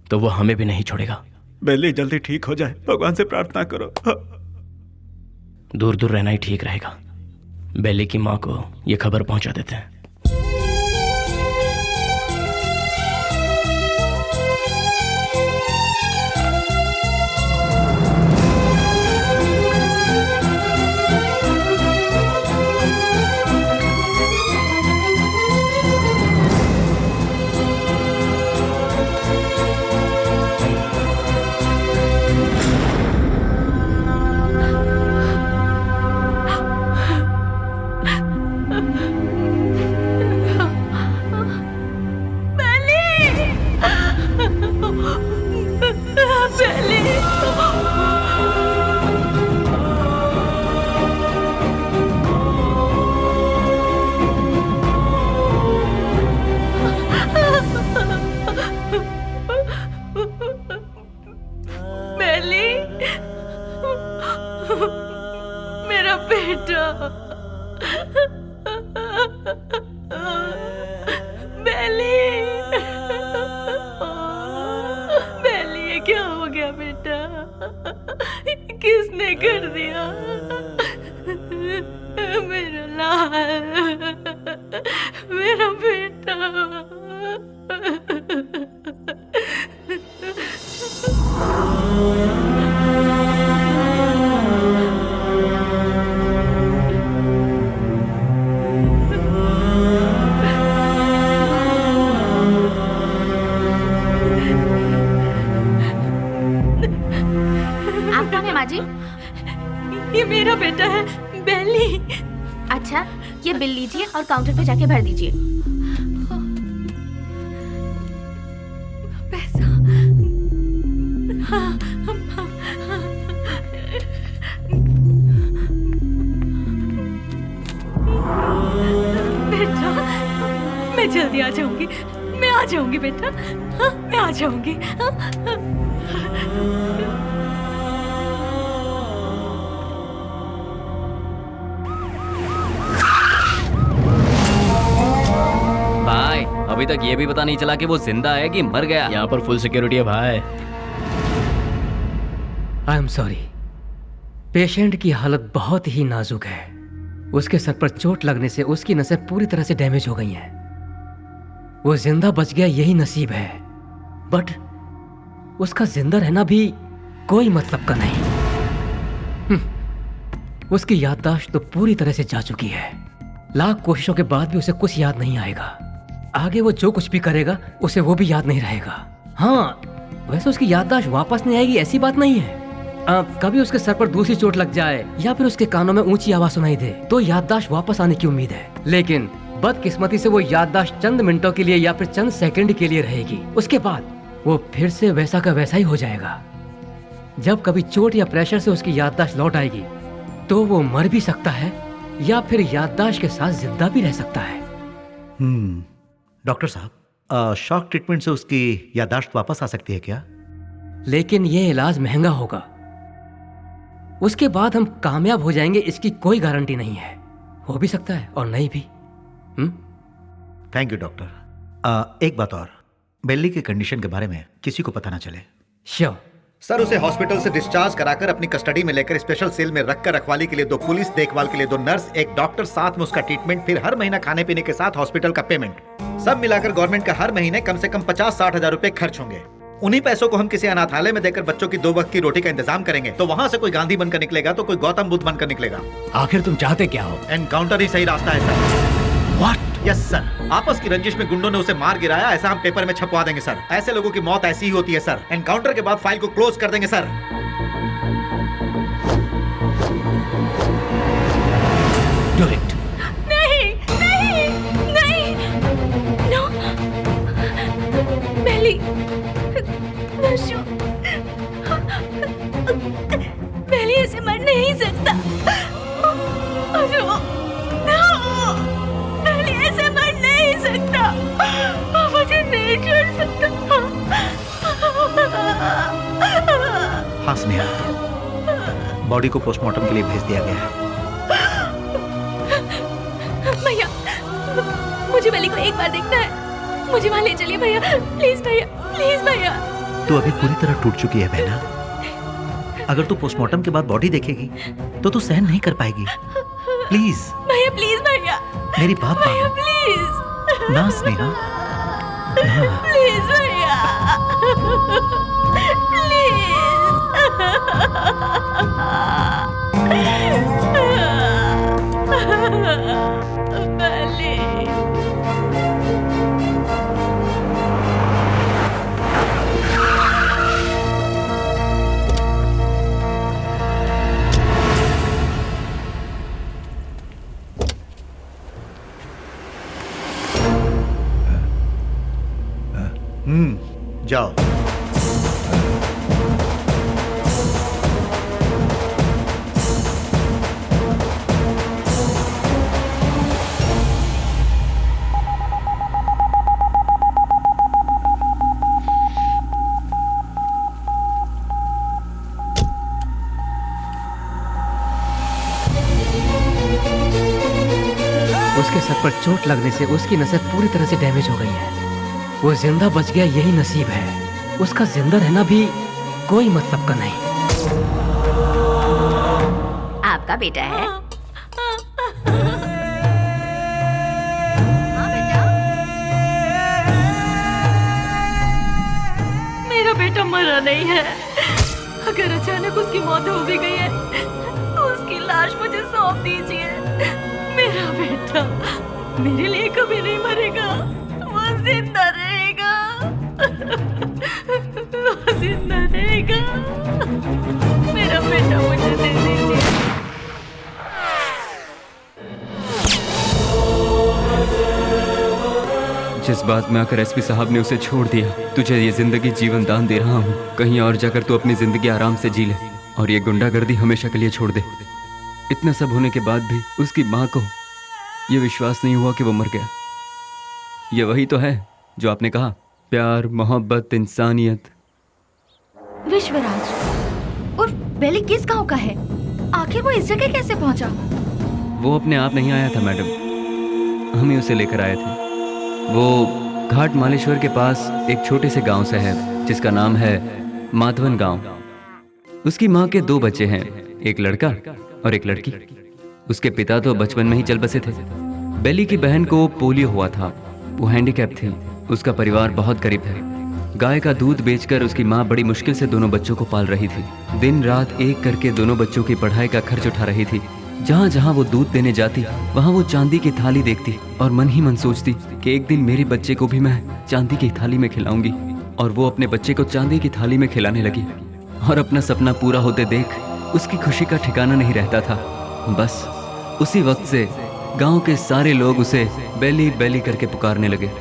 तो वो हमें भी नहीं छोड़ेगा। बेली जल्दी ठीक हो जाए, भगवान से प्रार्थना करो। दूर दूर रहना ही ठीक रहेगा। बेली की माँ को ये खबर पहुंचा देते हैं। मेरा बेटा बेली, बेली ये क्या हो गया बेटा? किसने कर दिया? मेरा लाल, मेरा बेटा। आप कौन है माँ जी? ये मेरा बेटा है, बेली। अच्छा, ये बिल लीजिए और काउंटर पे जाके भर दीजिए। पैसा? हाँ, बेटा, मैं जल्दी आ जाऊंगी। मैं आ जाऊंगी बेटा। हाँ, मैं आ जाऊंगी। भाई अभी तक ये भी पता नहीं चला कि वो जिंदा है कि मर गया। यहाँ पर फुल सिक्योरिटी है भाई। आई एम सॉरी, पेशेंट की हालत बहुत ही नाजुक है। उसके सर पर चोट लगने से उसकी नसें पूरी तरह से डैमेज हो गई हैं। वो जिंदा बच गया यही नसीब है, बट उसका जिंदा रहना भी कोई मतलब का नहीं। उसकी याददाश्त तो पूरी तरह से जा चुकी है। लाख कोशिशों के बाद भी उसे कुछ याद नहीं आएगा। आगे वो जो कुछ भी करेगा उसे वो भी याद नहीं रहेगा। हाँ, वैसे उसकी याददाश्त वापस नहीं आएगी ऐसी बात नहीं है। कभी उसके सर पर दूसरी चोट लग जाए या फिर उसके कानों में ऊंची आवाज सुनाई दे तो याददाश्त वापस आने की उम्मीद है, लेकिन बदकिस्मती से वो याददाश्त चंद मिनटों के लिए या फिर चंद सेकंड के लिए रहेगी। उसके बाद वो फिर से वैसा का वैसा ही हो जाएगा। जब कभी चोट या प्रेशर से उसकी याददाश्त लौट आएगी तो वो मर भी सकता है या फिर याददाश्त के साथ जिंदा भी रह सकता है। डॉक्टर साहब, शॉक ट्रीटमेंट से उसकी याददाश्त वापस आ सकती है क्या? लेकिन ये इलाज महंगा होगा। उसके बाद हम कामयाब हो जाएंगे इसकी कोई गारंटी नहीं है। हो भी सकता है और नहीं भी। Thank you doctor. एक बात और, बेली की कंडीशन के बारे में किसी को पता ना चले। श्योर सर, उसे हॉस्पिटल से डिस्चार्ज कराकर अपनी कस्टडी में लेकर स्पेशल सेल में रखकर रखवाली के लिए 2 पुलिस, देखभाल के लिए 2 नर्स, एक डॉक्टर, साथ में उसका ट्रीटमेंट, फिर हर महीना खाने पीने के साथ हॉस्पिटल का पेमेंट, सब मिलाकर गवर्नमेंट का हर महीने कम से कम 50-60 हजार रुपए खर्च होंगे। उन्हीं पैसों को हम किसी अनाथालय में देकर बच्चों की 2 वक्त की रोटी का इंतजाम करेंगे तो वहाँ से कोई गांधी बनकर निकलेगा तो कोई गौतम बुद्ध बनकर निकलेगा। आखिर तुम चाहते क्या हो? एनकाउंटर ही सही रास्ता है सर। व्हाट? यस सर, आपस की रंजिश में गुंडों ने उसे मार गिराया, ऐसा हम पेपर में छपवा देंगे सर। ऐसे लोगों की मौत ऐसी ही होती है सर। एनकाउंटर के बाद फाइल को क्लोज कर देंगे सर। Do it. नहीं, नहीं, नहीं, नो, बेली, नशो, बेली ऐसे मर नहीं सकता। नो, बेली ऐसे मर नहीं सकता। मुझे नहीं छोड़ सकता। हाँ स्नेहा, बॉडी को पोस्टमार्टम के लिए भेज दिया गया है। भैया, मुझे बेली को एक बार देखना है। मुझे वहाँ ले चलिए भैया, प्लीज भैया, प्लीज भैया। तू अभी पूरी तरह टूट चुकी है बहना। अगर तू पोस्टमार्टम के बाद बॉडी देखेगी तो तू सहन नहीं कर पाएगी। प्लीज भैया, प्लीज भैया, मेरी बात भैया, मान। प्लीज ना स्नेहा, ना। प्लीज भैया, जाओ। उसके सर पर चोट लगने से उसकी नसें पूरी तरह से डैमेज हो गई हैं। वो जिंदा बच गया यही नसीब है। उसका जिंदा रहना भी कोई मतलब का नहीं। आपका बेटा है? हाँ बेटा, मेरा बेटा मरा नहीं है। अगर अचानक उसकी मौत हो भी गई है तो उसकी लाश मुझे सौंप दीजिए। मेरा बेटा मेरे लिए कभी नहीं मरेगा, वो जिंदा रहेगा, वो जिंदा रहेगा। मेरा बेटा मुझे दे दीजिए। जिस बात में आकर एसपी साहब ने उसे छोड़ दिया, तुझे ये जिंदगी जीवन दान दे रहा हूँ। कहीं और जाकर तू अपनी जिंदगी आराम से जी ले और ये गुंडागर्दी हमेशा के लिए छोड़ दे। इतना सब होने के बाद भी उसकी माँ को ये विश्वास नहीं हुआ कि वो मर गया। ये वही तो है जो आपने कहा, प्यार, मोहब्बत, इंसानियत। विश्वराज और बेली किस गांव का है? आखिर वो इस जगह कैसे पहुंचा? वो अपने आप नहीं आया था मैडम, हम ही उसे लेकर आए थे। वो घाट मालेश्वर के पास एक छोटे से गांव से है जिसका नाम है माधवन गांव। उसकी माँ के 2 बच्चे हैं, एक लड़का और एक लड़की। उसके पिता तो बचपन में ही चल बसे थे। बेली की बहन को पोलियो हुआ था, वो हैंडीकैप थी। उसका परिवार बहुत गरीब है। गाय का दूध बेचकर उसकी माँ बड़ी मुश्किल से दोनों बच्चों को पाल रही थी। दिन रात एक करके दोनों बच्चों की पढ़ाई का खर्च उठा रही थी। जहाँ जहाँ वो दूध देने जाती वहाँ वो चांदी की थाली देखती और मन ही मन सोचती कि एक दिन मेरे बच्चे को भी मैं चांदी की थाली में खिलाऊंगी। और वो अपने बच्चे को चांदी की थाली में खिलाने लगी और अपना सपना पूरा होते देख उसकी खुशी का ठिकाना नहीं रहता था। बस उसी वक्त से गांव के सारे लोग उसे बेली बेली करके पुकारने लगे।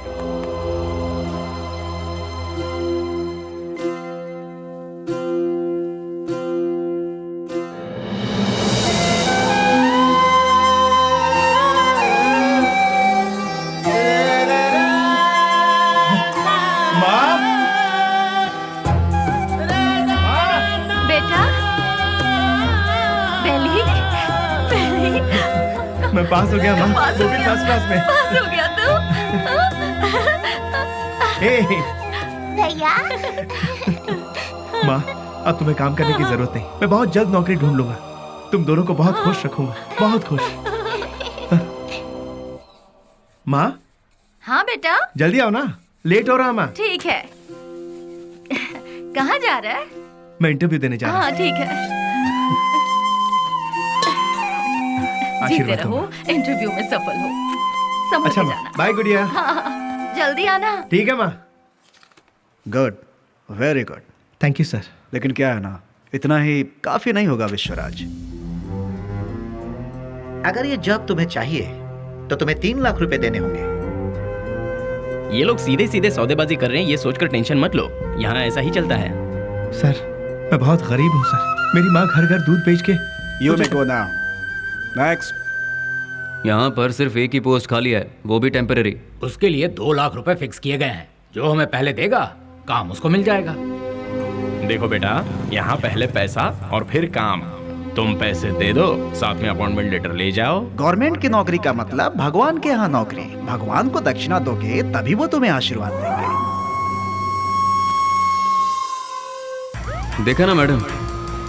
मैं पास हो गया माँ, वो भी फर्स्ट क्लास में। पास हो गया तू? भैया। माँ, अब तुम्हें काम करने की जरूरत नहीं। मैं बहुत जल्द नौकरी ढूंढ लूंगा। तुम दोनों को बहुत खुश रखूंगा, बहुत खुश। माँ। हाँ बेटा। जल्दी आओ ना, लेट हो रहा माँ। ठीक है। कहाँ जा रहा है? मैं इंटरव्यू देने जा रहा हूँ। हाँ ठीक है। जीते रहो, इंटरव्यू में सफल हो। समझ अच्छा जाना। बाय गुड़िया। हाँ, जल्दी आना। ठीक है माँ। Good, very good. Thank you sir. लेकिन क्या है ना, इतना ही काफी नहीं होगा विश्वराज। अगर ये जॉब तुम्हें चाहिए तो तुम्हें 3 लाख रुपए देने होंगे। ये लोग सीधे सीधे सौदेबाजी कर रहे हैं, ये सोचकर टेंशन मत लो। यहाँ ऐसा ही चलता है। सर, मैं बहुत गरीब हूँ सर। मेरी माँ घर घर दूध बेच के। You may go now. Next. यहाँ पर सिर्फ एक ही पोस्ट खाली है, वो भी टेम्पररी। उसके लिए 2 लाख रुपए फिक्स किए गए हैं। जो हमें पहले देगा काम उसको मिल जाएगा। देखो बेटा, यहाँ पहले पैसा और फिर काम। तुम पैसे दे दो, साथ में अपॉइंटमेंट लेटर ले जाओ। गवर्नमेंट की नौकरी का मतलब भगवान के यहाँ नौकरी। भगवान को दक्षिणा दोगे तभी वो तुम्हें आशीर्वाद देंगे। देखा ना मैडम,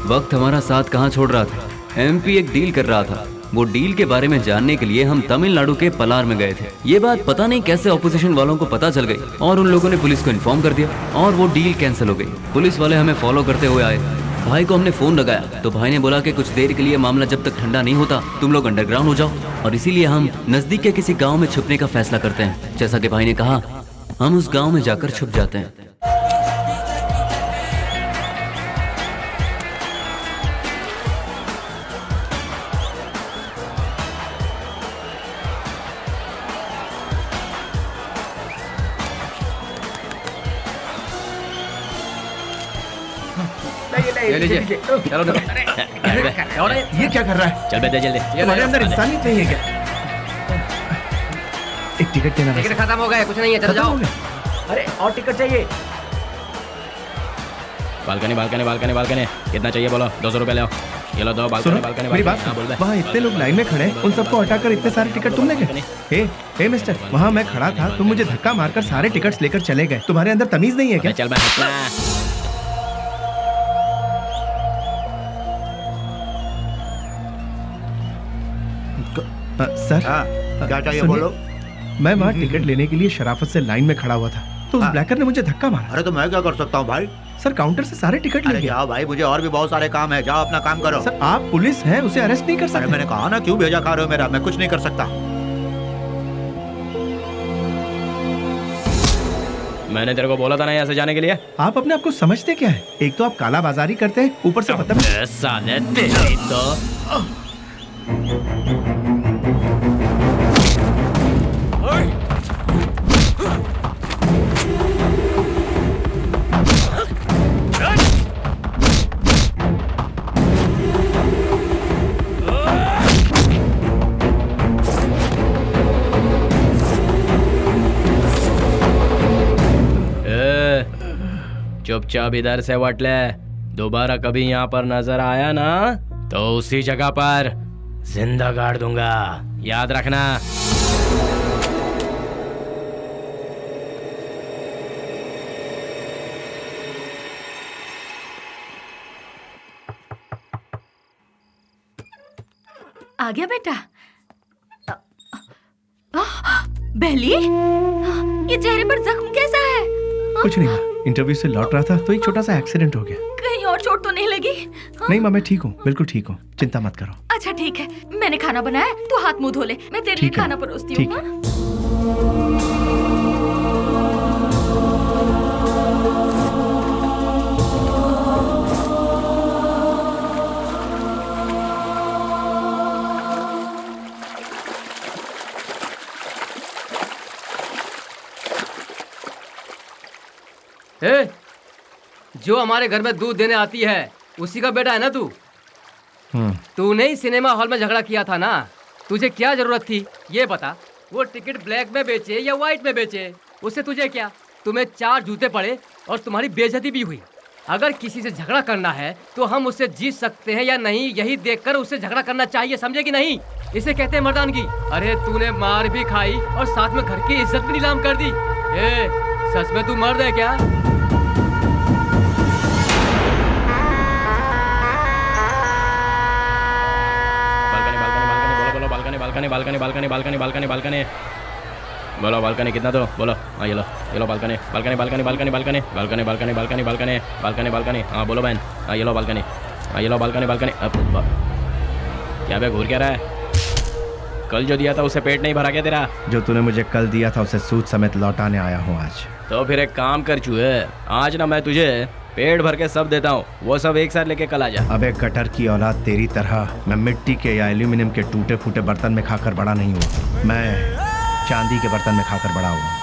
वक्त हमारा साथ कहाँ छोड़ रहा था। एमपी एक डील कर रहा था। वो डील के बारे में जानने के लिए हम तमिलनाडु के पलार में गए थे। ये बात पता नहीं कैसे ऑपोजिशन वालों को पता चल गई और उन लोगों ने पुलिस को इन्फॉर्म कर दिया और वो डील कैंसिल हो गई। पुलिस वाले हमें फॉलो करते हुए आए। भाई को हमने फोन लगाया तो भाई ने बोला कि कुछ देर के लिए मामला जब तक ठंडा नहीं होता तुम लोग अंडरग्राउंड हो जाओ, और इसीलिए हम नजदीक के किसी गाँव में छुपने का फैसला करते हैं। जैसा कि भाई ने कहा, हम उस गाँव में जाकर छुप जाते हैं। ये क्या कर रहा है? चल बेटा जल्दी। तुम्हारे अंदर इंसानियत नहीं है क्या? एक टिकट देना। टिकट खत्म हो गया, कुछ नहीं है, चलो जाओ। अरे और टिकट चाहिए। बालकनी बालकनी बालकनी बालकनी कितना चाहिए बोलो? 200 रुपए ले आओ। ये लो दो बालकनी बालकनी। मेरी बात, वहाँ इतने लोग लाइन में खड़े हैं, उन सबको हटाकर इतने सारे टिकट तुम ले गए? हे मिस्टर, वहाँ मैं खड़ा था, तुम मुझे धक्का मारकर सारे टिकट्स लेकर चले गए। तुम्हारे अंदर तमीज नहीं है क्या? चल मैं सर क्या चाहिए सुनिए, बोलो। मैं वहाँ टिकट लेने के लिए शराफत से लाइन में खड़ा हुआ था, तो उस ब्लैकर ने मुझे धक्का मारा। अरे तो मैं क्या कर सकता हूँ भाई? सर काउंटर से सारे टिकट ले अरे गया। जाओ भाई, मुझे और भी बहुत सारे काम है, जाओ अपना काम करो। सर आप पुलिस हैं, उसे अरेस्ट नहीं कर सकते। अरे मैंने कहा ना, क्यों भेजा खा रहे हो मेरा? मैं कुछ नहीं कर सकता। मैंने तेरे को बोला था ना यहाँ से जाने के लिए। आप अपने आप को समझते क्या है? एक तो आप काला बाजारी करते हैं, ऊपर से बदतमीज। साले तेरी तो चुपचाप इधर से वट ले। दोबारा कभी यहाँ पर नजर आया ना तो उसी जगह पर जिंदा गाड़ दूंगा, याद रखना। आ गया बेटा। बेली, ये चेहरे पर जख्म कैसा है? कुछ नहीं, इंटरव्यू से लौट रहा था तो एक छोटा सा एक्सीडेंट हो गया। कहीं और चोट तो नहीं लगी? नहीं माँ, मैं ठीक हूँ, बिल्कुल ठीक हूँ, चिंता मत करो। अच्छा ठीक है, मैंने खाना बनाया, तू हाथ मुंह धो ले, मैं तेरे लिए खाना परोसती हूँ। ए, जो हमारे घर में दूध देने आती है उसी का बेटा है ना तू? तूने ही सिनेमा हॉल में झगड़ा किया था ना, तुझे क्या जरूरत थी ये बता? वो टिकट ब्लैक में बेचे या व्हाइट में बेचे, उससे तुझे क्या? तुम्हें 4 जूते पड़े और तुम्हारी बेइज्जती भी हुई। अगर किसी से झगड़ा करना है तो हम उससे जीत सकते हैं या नहीं, यही देखकर उससे झगड़ा करना चाहिए, समझे कि नहीं? इसे कहते हैं मर्दानगी। अरे तूने मार भी खाई और साथ में घर की इज्जत भी नीलाम कर दी। ए, सच में तू मर्द है क्या? Balcony balcony balcony balcony balcony balcony बोलो, बालकनी कितना दो बोलो। हाँ ये लो balcony balcony balcony balcony balcony balcony balcony balcony balcony balcony balcony. हाँ बोलो बहन। हाँ ये लो बालकनी, हाँ ये लो बालकनी बालकनी। क्या बे घूर क्या रहा है? कल जो दिया था उसे पेट नहीं भरा क्या तेरा? जो तूने मुझे कल दिया था उसे सूद समेत लौटाने आया हूँ आज। तो फिर एक काम कर चूहे, आज ना मैं तुझे पेट भर के सब देता हूँ, वो सब एक साथ लेके कल आ जा। अबे कटर की औलाद, तेरी तरह मैं मिट्टी के या एल्यूमिनियम के टूटे फूटे बर्तन में खाकर बड़ा नहीं हुआ, मैं चांदी के बर्तन में खाकर बड़ा हुआ।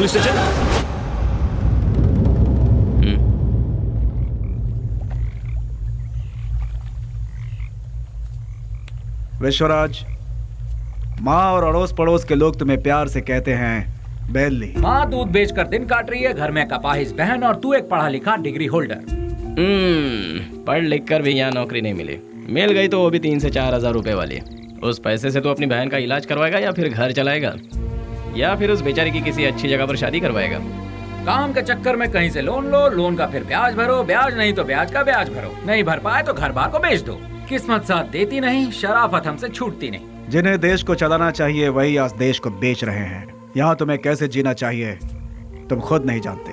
Police station. विश्वराज, माँ और अड़ोस पड़ोस के लोग तुम्हें प्यार से कहते हैं बेली। माँ दूध बेचकर दिन काट रही है, घर में कपाहिस बहन, और तू एक पढ़ा लिखा डिग्री होल्डर। पढ़ लिख कर भी यहाँ नौकरी नहीं मिली, मिल गई तो वो भी 3 से 4 हजार रुपए वाली। उस पैसे से तो अपनी बहन का इलाज करवाएगा या फिर घर चलाएगा, या फिर उस बेचारी की किसी अच्छी जगह पर शादी करवाएगा। काम के चक्कर में कहीं से लोन लो, लोन का फिर ब्याज भरो, ब्याज नहीं तो ब्याज का ब्याज भरो, नहीं भर पाए तो घर बार को बेच दो। किस्मत साथ देती नहीं, शराफत हमसे छूटती नहीं। जिन्हें देश को चलाना चाहिए वही आज देश को बेच रहे हैं। यहाँ तुम्हें कैसे जीना चाहिए तुम खुद नहीं जानते।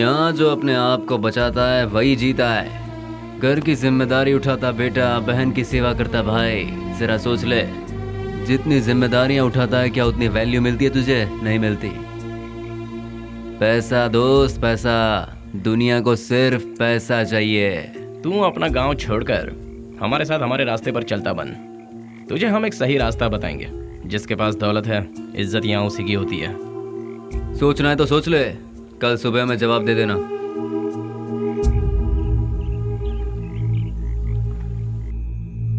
यहाँ जो अपने आप को बचाता है वही जीता है। घर की जिम्मेदारी उठाता बेटा, बहन की सेवा करता भाई। जरा सोच ले, जितनी जिम्मेदारियां उठाता है क्या उतनी वैल्यू मिलती है तुझे? नहीं मिलती। पैसा दोस्त पैसा, दुनिया को सिर्फ पैसा चाहिए। तू अपना गांव छोड़कर हमारे साथ हमारे रास्ते पर चलता बन, तुझे हम एक सही रास्ता बताएंगे। जिसके पास दौलत है, इज्जत यहाँ उसी की होती है। सोचना है तो सोच ले, कल सुबह में जवाब दे देना।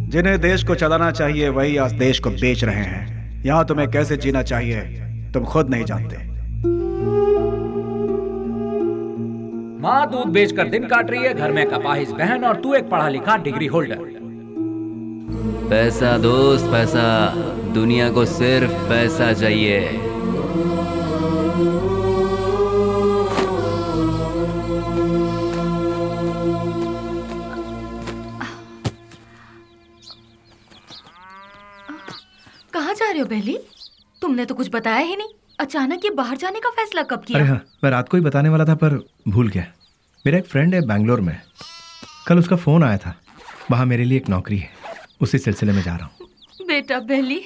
जिन्हें देश को चलाना चाहिए वही आज देश को बेच रहे हैं। यहाँ तुम्हें कैसे जीना चाहिए तुम खुद नहीं जानते। माँ दूध बेचकर दिन काट रही है, घर में कपाहिस बहन, और तू एक पढ़ा लिखा डिग्री होल्डर। पैसा दोस्त पैसा, दुनिया को सिर्फ पैसा चाहिए। कहाँ जा रहे हो बेली? तुमने तो कुछ बताया ही नहीं। अचानक ये बाहर जाने का फैसला कब किया? अरे हाँ, मैं रात को ही बताने वाला था पर भूल गया। मेरा एक फ्रेंड है बैंगलोर में, कल उसका फोन आया था, वहाँ मेरे लिए एक नौकरी है, उसी सिलसिले में जा रहा हूँ। बेटा बेली,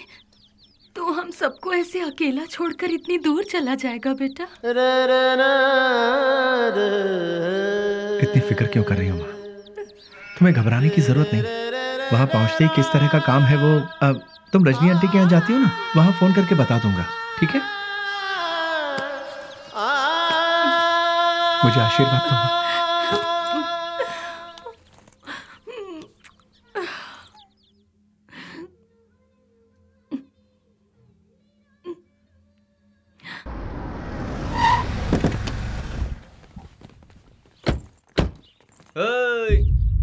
तू हम सबको ऐसे अकेला छोड़कर इतनी दूर चला जाएगा बेटा? इतनी फिक्र क्यों कर रही हो माँ? तुम्हें घबराने की जरूरत नहीं। वहाँ पहुँचते ही किस तरह का काम है वो, अब तुम रजनी आंटी के यहाँ जाती हो ना, वहाँ फोन करके बता दूंगा, ठीक है? मुझे आशीर्वाद दो।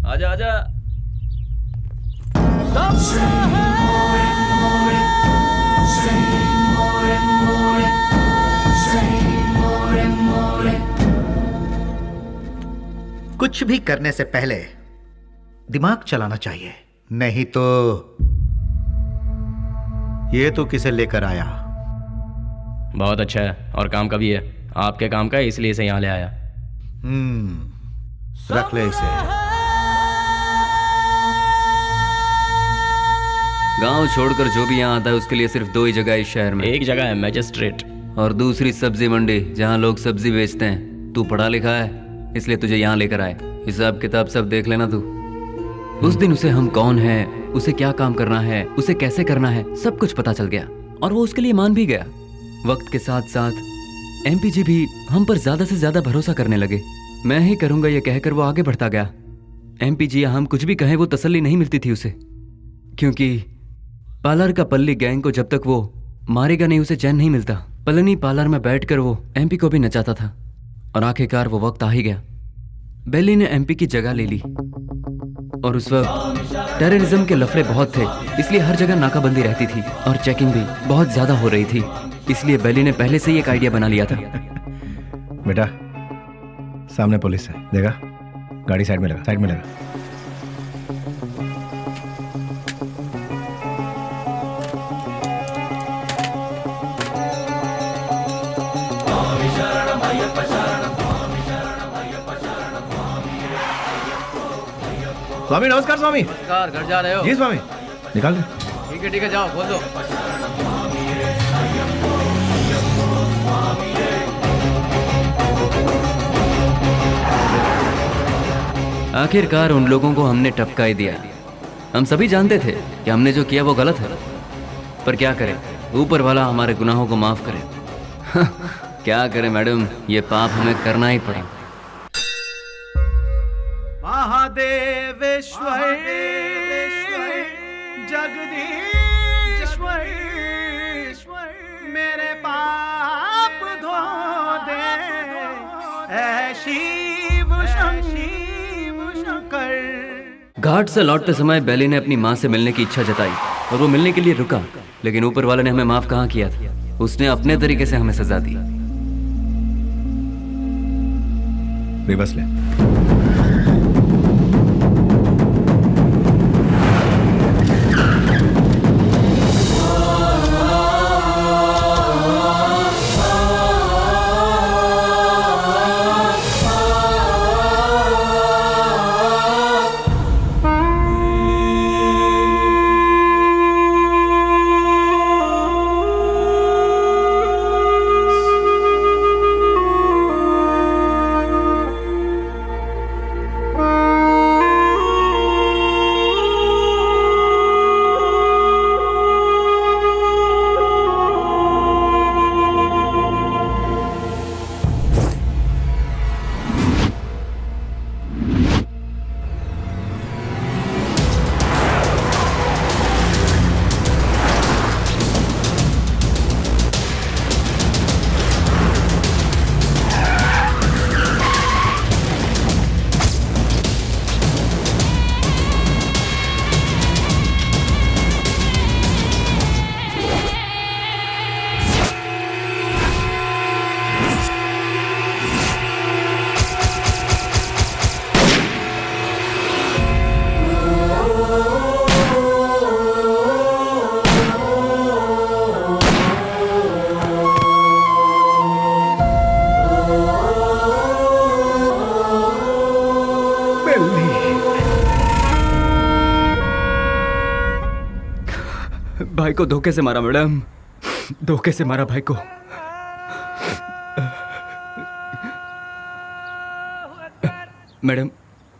आजा आजा। कुछ भी करने से पहले दिमाग चलाना चाहिए, नहीं तो ये तो किसे लेकर आया। बहुत अच्छा है और काम का भी है। आपके काम का है इसलिए इसे यहाँ ले आया। रख ले इसे। गांव छोड़कर जो भी यहाँ आता है उसके लिए सिर्फ 2 ही जगह है इस शहर में। एक जगह है मैजिस्ट्रेट और दूसरी सब्जी मंडी, जहाँ लोग सब्जी बेचते हैं। तू पढ़ा लिखा है इसलिए तुझे यहाँ लेकर आए। हिसाब किताब सब देख लेना तू। उस दिन उसे हम कौन है, उसे क्या काम करना है, उसे कैसे करना है, सब कुछ पता चल गया और वो उसके लिए मान भी गया। वक्त के साथ साथ एमपीजी भी हम पर ज्यादा से ज्यादा भरोसा करने लगे। मैं ही करूंगा ये कहकर वो आगे बढ़ता गया। एमपीजी हम कुछ भी कहें वो तसल्ली नहीं मिलती थी उसे, क्योंकि पार्लर का पल्ली गैंग को जब तक वो मारेगा नहीं उसे चैन नहीं मिलता। पलनी पार्लर में बैठकर वो एमपी को भी नचाता था और आखिरकार वो वक्त आ ही गया। बेली ने एमपी की जगह ले ली और उस वक्त टेररिज्म के लफड़े बहुत थे, इसलिए हर जगह नाकाबंदी रहती थी और चेकिंग भी बहुत ज्यादा हो रही थी। इसलिए बेली ने पहले से ही एक आइडिया बना लिया था। बेटा सामने पुलिस है, देखा? गाड़ी साइड में लगा, साइड में लगा। स्वामी नमस्कार। स्वामी नमस्कार। घर जा रहे हो? जी स्वामी। निकाल दे। ठीक है जाओ, बोल दो। आखिरकार उन लोगों को हमने टपका ही दिया। हम सभी जानते थे कि हमने जो किया वो गलत है, पर क्या करें, ऊपर वाला हमारे गुनाहों को माफ करे। क्या करें मैडम, ये पाप हमें करना ही पड़ेगा। महादेवेश्वर जगदीश्वर मेरे पाप धो दे ऐ शिव शंकर। घाट से लौटते समय बेली ने अपनी माँ से मिलने की इच्छा जताई और वो मिलने के लिए रुका, लेकिन ऊपर वाले ने हमें माफ कहाँ किया था। उसने अपने तरीके से हमें सजा दी। रिवर्स ले। भाई को धोखे से मारा मैडम, धोखे से मारा भाई को। मैडम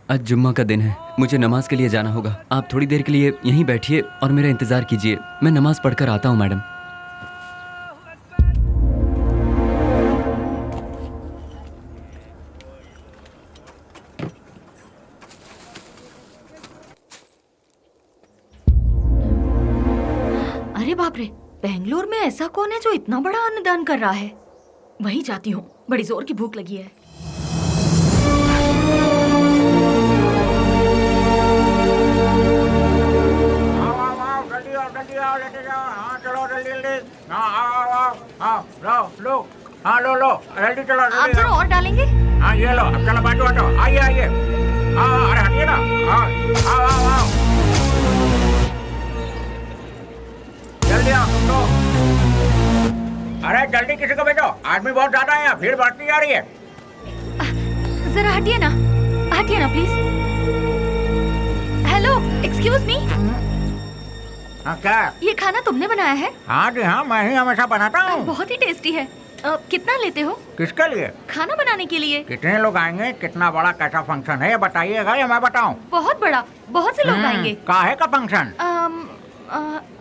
आज जुम्मा का दिन है, मुझे नमाज के लिए जाना होगा। आप थोड़ी देर के लिए यहीं बैठिए और मेरा इंतजार कीजिए, मैं नमाज पढ़कर आता हूँ मैडम। अरे बाप रे, बेंगलोर में ऐसा कौन है जो इतना बड़ा अन्नदान कर रहा है? वहीं जाती हूँ, बड़ी जोर की भूख लगी है। लो जल्दी चलो। आप जरा और डालेंगे? हाँ ये लो, अब चलो बाजू हटो, आइए आइए। अरे हटिए ना, आओ जल्दी आओ तुम लोग। अरे जल्दी किसी को भेजो, आदमी बहुत ज्यादा है, भीड़ बढ़ती जा रही है। जरा हटिए ना प्लीज। Hello, excuse me. हाँ क्या? ये खाना तुमने बनाया है? हाँ जी हाँ, मैं ही हमेशा बनाता हूँ। बहुत ही टेस्टी है। कितना लेते हो? किसके लिए? खाना बनाने के लिए। कितने लोग आएंगे, कितना बड़ा कैसा फंक्शन है, बताइएगा या मैं बताऊँ? बहुत बड़ा, बहुत से लोग आएंगे। काहे का फंक्शन?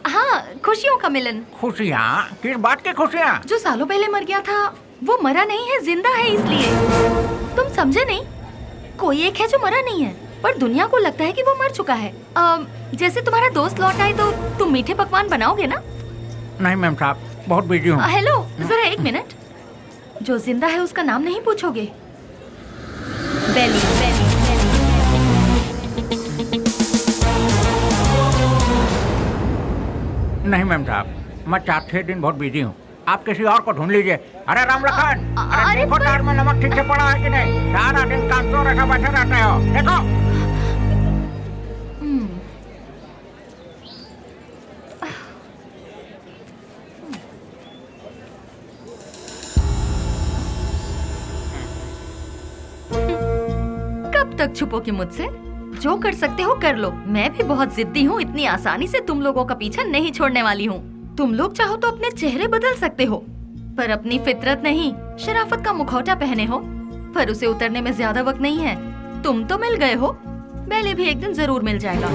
हाँ, खुशियों का मिलन। खुशियाँ? किस बात की खुशियाँ? जो सालों पहले मर गया था वो मरा नहीं है, जिंदा है, इसलिए। तुम समझे नहीं? कोई एक है जो मरा नहीं है, पर दुनिया को लगता है कि वो मर चुका है। जैसे तुम्हारा दोस्त लौट आए तो तुम मीठे पकवान बनाओगे ना? नहीं मैम साहब, बहुत बिजी हूँ। हेलो, जरा एक मिनट। जो जिंदा है उसका नाम नहीं पूछोगे? बेली। नहीं मैम साहब, मैं 4-6 दिन बहुत बिजी हूँ, आप किसी और को ढूंढ लीजिए। अरे राम लखन, अरे देखो तार में नमक ठीक से पड़ा है कि नहीं? सारा दिन काम तो रखा बैठे रहते हो, देखो। कब तक छुपोगे मुझसे? जो कर सकते हो कर लो। मैं भी बहुत जिद्दी हूँ, इतनी आसानी से तुम लोगों का पीछा नहीं छोड़ने वाली हूँ। तुम लोग चाहो तो अपने चेहरे बदल सकते हो, पर अपनी फितरत नहीं, शराफत का मुखौटा पहने हो, पर उसे उतरने में ज्यादा वक्त नहीं है। तुम तो मिल गए हो, बेली भी एक दिन जरूर मिल जाएगा।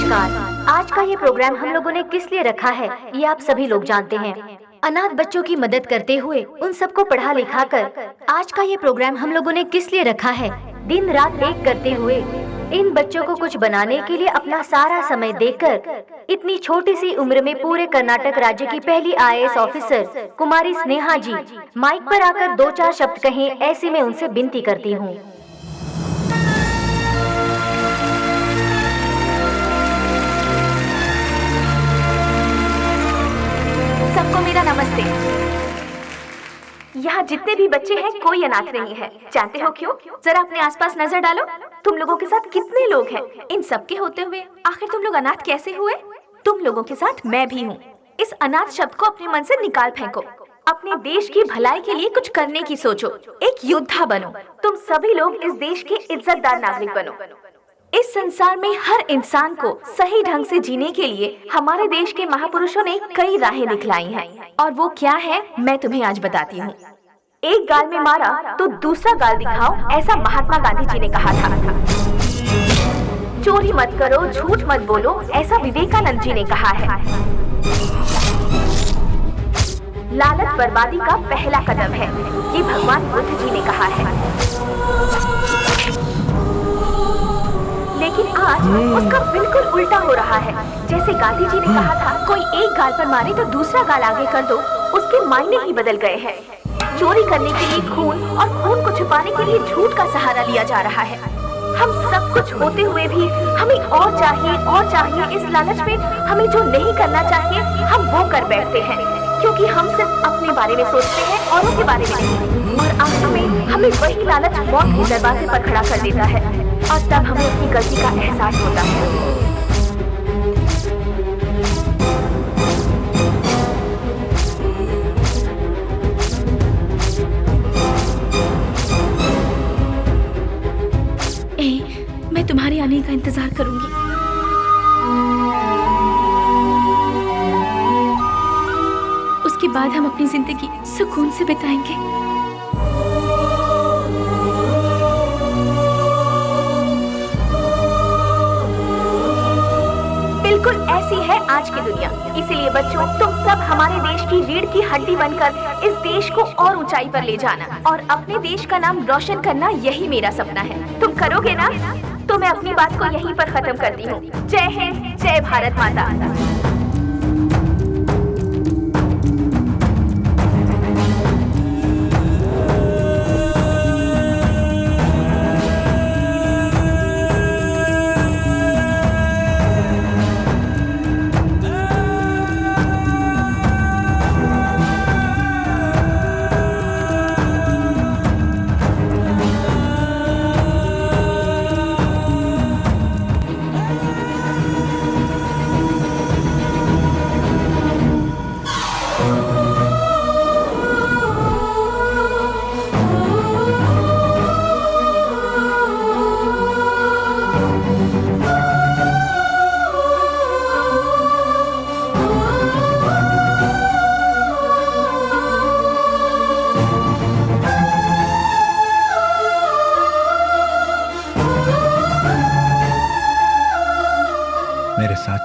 नमस्कार। आज का ये प्रोग्राम हम लोगों ने किस लिए रखा है ये आप सभी लोग जानते हैं। अनाथ बच्चों की मदद करते हुए उन सबको पढ़ा लिखा कर आज का ये प्रोग्राम हम लोगों ने किस लिए रखा है, दिन रात एक करते हुए इन बच्चों को कुछ बनाने के लिए अपना सारा समय देकर इतनी छोटी सी उम्र में पूरे कर्नाटक राज्य की पहली IAS ऑफिसर कुमारी स्नेहा जी माइक पर आकर 2-4 शब्द कहें, ऐसी मैं उनसे विनती करती हूँ। सबको मेरा नमस्ते। यहाँ जितने भी बच्चे हैं कोई अनाथ नहीं है। जानते हो क्यों? जरा अपने आसपास नजर डालो, तुम लोगों के साथ कितने लोग हैं। इन सब के होते हुए आखिर तुम लोग अनाथ कैसे हुए? तुम लोगों के साथ मैं भी हूँ। इस अनाथ शब्द को अपने मन से निकाल फेंको। अपने देश की भलाई के लिए कुछ करने की सोचो, एक योद्धा बनो। तुम सभी लोग इस देश के इज्जतदार नागरिक बनो। इस संसार में हर इंसान को सही ढंग से जीने के लिए हमारे देश के महापुरुषों ने कई राहें दिखलाई हैं, और वो क्या है मैं तुम्हें आज बताती हूँ। एक गाल में मारा तो दूसरा गाल दिखाओ, ऐसा महात्मा गांधी जी ने कहा था। चोरी मत करो, झूठ मत बोलो, ऐसा विवेकानंद जी ने कहा है। लालच बर्बादी का पहला कदम है, ये भगवान बुद्ध जी ने कहा है। लेकिन आज उसका बिल्कुल उल्टा हो रहा है। जैसे गांधी जी ने कहा था, कोई एक गाल पर मारे तो दूसरा गाल आगे कर दो, उसके मायने ही बदल गए हैं। चोरी करने के लिए खून और खून को छुपाने के लिए झूठ का सहारा लिया जा रहा है। हम सब कुछ होते हुए भी हमें और चाहिए। इस लालच में हमें जो नहीं करना चाहिए हम वो कर बैठते हैं, क्योंकि हम सिर्फ अपने बारे में सोचते हैं, औरों के बारे में नहीं। और आखिर में हमें वही लालच मौत के दरवाजे पर खड़ा कर देता है, और तब हमें अपनी गलती का एहसास होता है। मैं तुम्हारे आने का इंतजार करूंगी। उसके बाद हम अपनी जिंदगी सुकून से बिताएंगे। बिल्कुल ऐसी है आज की दुनिया। इसीलिए बच्चों, तुम सब हमारे देश की रीढ़ की हड्डी बनकर इस देश को और ऊंचाई पर ले जाना और अपने देश का नाम रोशन करना, यही मेरा सपना है। तुम करोगे ना? तो मैं अपनी बात को यहीं पर खत्म करती हूँ। जय हिंद, जय भारत माता।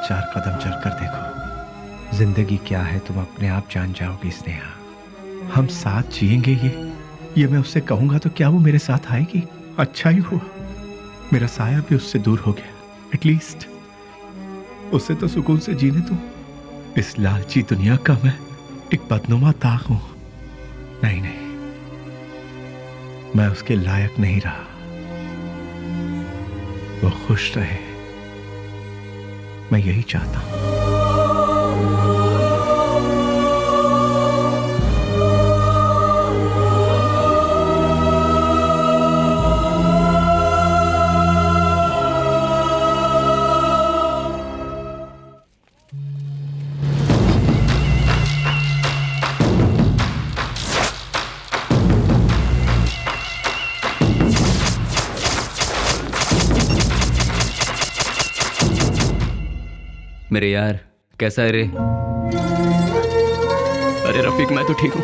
चार कदम चलकर देखो, जिंदगी क्या है तुम अपने आप जान जाओगी स्नेहा। हम साथ जिएंगे ये मैं उससे कहूंगा तो क्या वो मेरे साथ आएगी? अच्छा ही हुआ मेरा साया भी उससे दूर हो गया। एटलीस्ट उससे तो सुकून से जीने दो। इस लालची दुनिया का मैं एक बदनुमा ताक हूं। नहीं, मैं उसके लायक नहीं रहा। वो खुश रहे, मैं यही चाहता हूं। मेरे यार, कैसा है रे? अरे रफीक, मैं तो ठीक हूँ।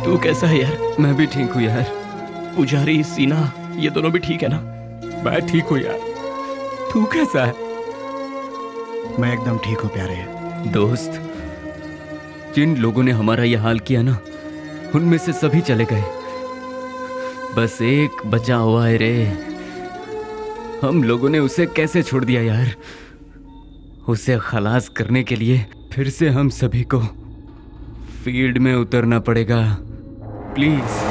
तू कैसा है यार? मैं भी ठीक हूँ यार। पुजारी, सीना, ये दोनों भी ठीक है ना? मैं ठीक हूँ यार। तू कैसा है? मैं एकदम ठीक हूँ प्यारे। दोस्त, जिन लोगों ने हमारा यह हाल किया ना, उनमें से सभी चले गए, बस एक बचा हुआ है रे। हम लोगों ने उसे कैसे छोड़ दिया यार। उसे खलास करने के लिए फिर से हम सभी को फील्ड में उतरना पड़ेगा। प्लीज।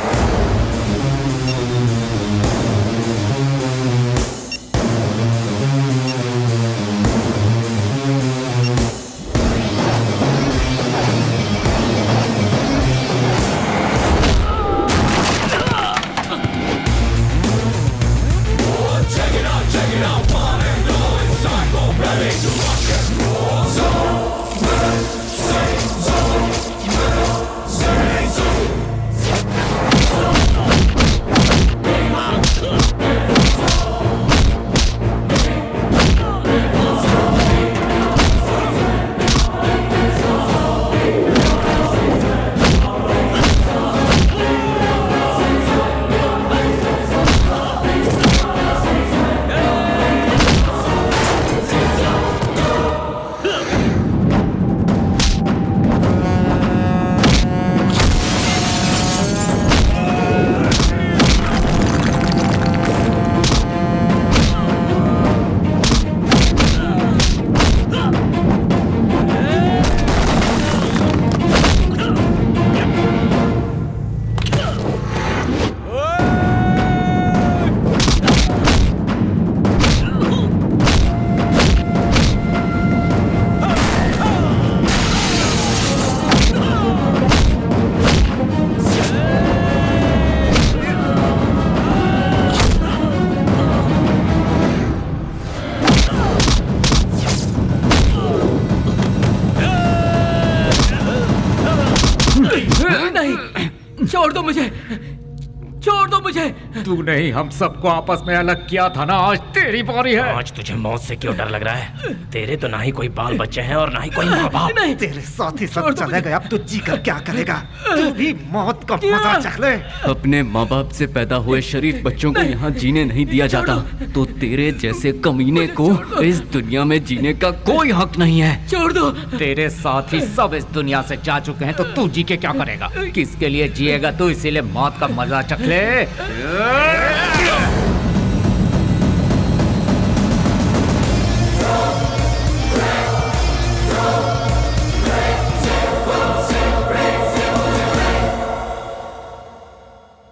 छोड़ दो मुझे, छोड़ दो मुझे। तू नहीं, हम सबको आपस में अलग किया था ना, आज तेरी बारी है। आज तुझे मौत से क्यों डर लग रहा है? तेरे तो ना ही कोई बाल बच्चे हैं और ना ही कोई माँ बाप। नहीं, तेरे साथ ही सब चले गए, अब तू जी कर क्या करेगा? तू भी मौत का मजा चख ले। अपने माँ बाप से पैदा हुए शरीफ बच्चों को यहाँ जीने नहीं दिया जाता, तो तेरे जैसे कमीने को इस दुनिया में जीने का कोई हक नहीं है। छोड़ दो। तेरे साथ ही सब इस दुनिया से जा चुके हैं, तो तू जी के क्या करेगा? किसके लिए जिएगा तू? इसीलिए मौत का मजा चख ले।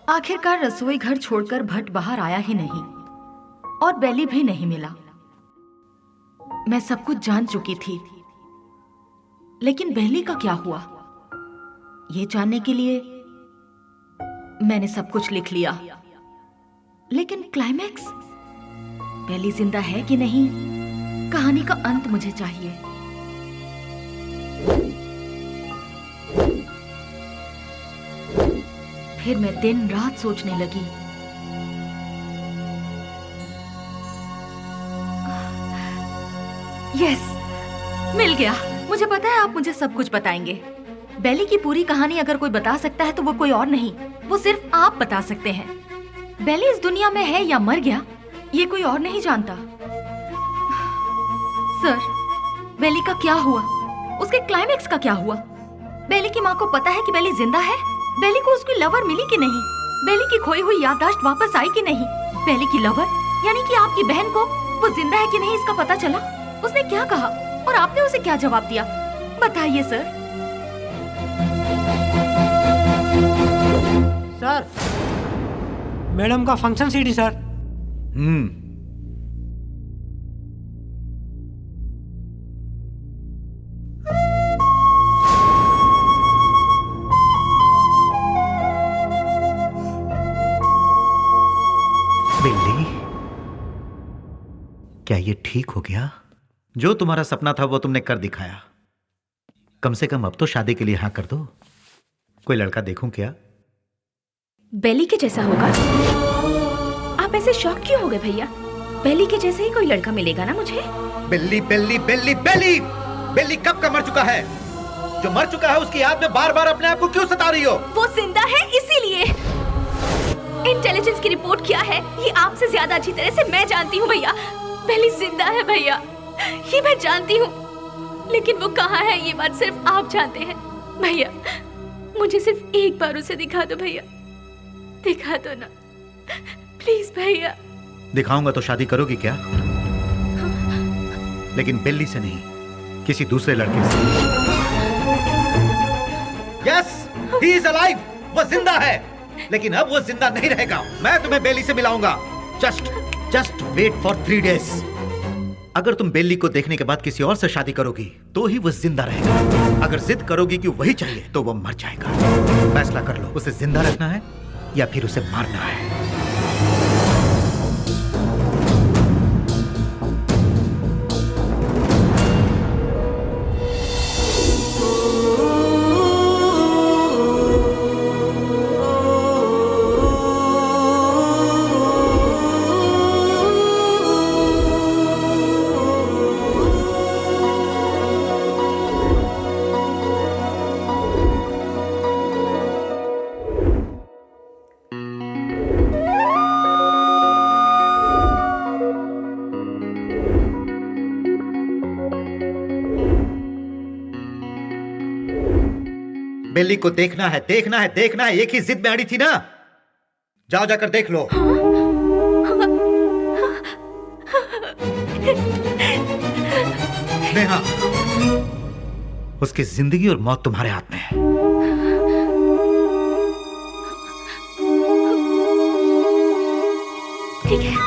आखिरकार रसोई घर छोड़कर भट्ट बाहर आया ही नहीं और बेली भी नहीं मिला। मैं सब कुछ जान चुकी थी, लेकिन बेली का क्या हुआ, ये जानने के लिए मैंने सब कुछ लिख लिया। लेकिन क्लाइमैक्स, बेली जिंदा है कि नहीं, कहानी का अंत मुझे चाहिए। फिर मैं दिन रात सोचने लगी। यस, मिल गया। मुझे पता है आप मुझे सब कुछ बताएंगे। बेली की पूरी कहानी अगर कोई बता सकता है तो वो कोई और नहीं, वो सिर्फ आप बता सकते हैं। बेली इस दुनिया में है या मर गया, ये कोई और नहीं जानता। सर, बेली का क्या हुआ? उसके क्लाइमैक्स का क्या हुआ? बेली की माँ को पता है कि बेली जिंदा है? बेली को उसकी लवर मिली कि नहीं? बेली की खोई हुई याददाश्त वापस आई कि नहीं? बेली की लवर यानी कि आपकी बहन को वो जिंदा है कि नहीं इसका पता चला? उसने क्या कहा और आपने उसे क्या जवाब दिया? बताइए सर। सर, मैडम का फंक्शन सीडी सर। बिल्ली, क्या ये ठीक हो गया? जो तुम्हारा सपना था वो तुमने कर दिखाया। कम से कम अब तो शादी के लिए हाँ कर दो। कोई लड़का देखूं क्या? बेली के जैसा होगा? आप ऐसे शॉक क्यों हो गए भैया? बेली के जैसे ही कोई लड़का मिलेगा ना मुझे। बिल्ली बिल्ली बिल्ली बिल्ली बिल्ली कब का मर चुका है? जो मर चुका है उसकी याद में बार बार अपने आप को क्यों सता रही हो? वो जिंदा है इसीलिए। इंटेलिजेंस की रिपोर्ट क्या है ये आपसे ज्यादा अच्छी तरह से मैं जानती हूँ भैया। बेली जिंदा है भैया, ये मैं जानती हूँ। लेकिन वो कहाँ है ये बात सिर्फ आप जानते हैं। भैया मुझे सिर्फ एक बार उसे दिखा दो भैया, दिखा दो ना प्लीज भैया। दिखाऊंगा तो शादी करोगी क्या? लेकिन बिल्ली से नहीं, किसी दूसरे लड़के से। यस, ही इज अलाइव, वो जिंदा है, लेकिन अब वो जिंदा नहीं रहेगा। मैं तुम्हें बेली से मिलाऊंगा। Just wait for 3 days। अगर तुम बेली को देखने के बाद किसी और से शादी करोगी तो ही वो जिंदा रहेगा। अगर जिद करोगी कि वही चाहिए तो वो मर जाएगा। फैसला कर लो, उसे जिंदा रखना है या फिर उसे मारना है। बेली को देखना है, देखना है, देखना है। एक ही जिद में अड़ी थी ना। जाओ जाकर देख लो। नेहा, उसकी जिंदगी और मौत तुम्हारे हाथ में है। ठीक है।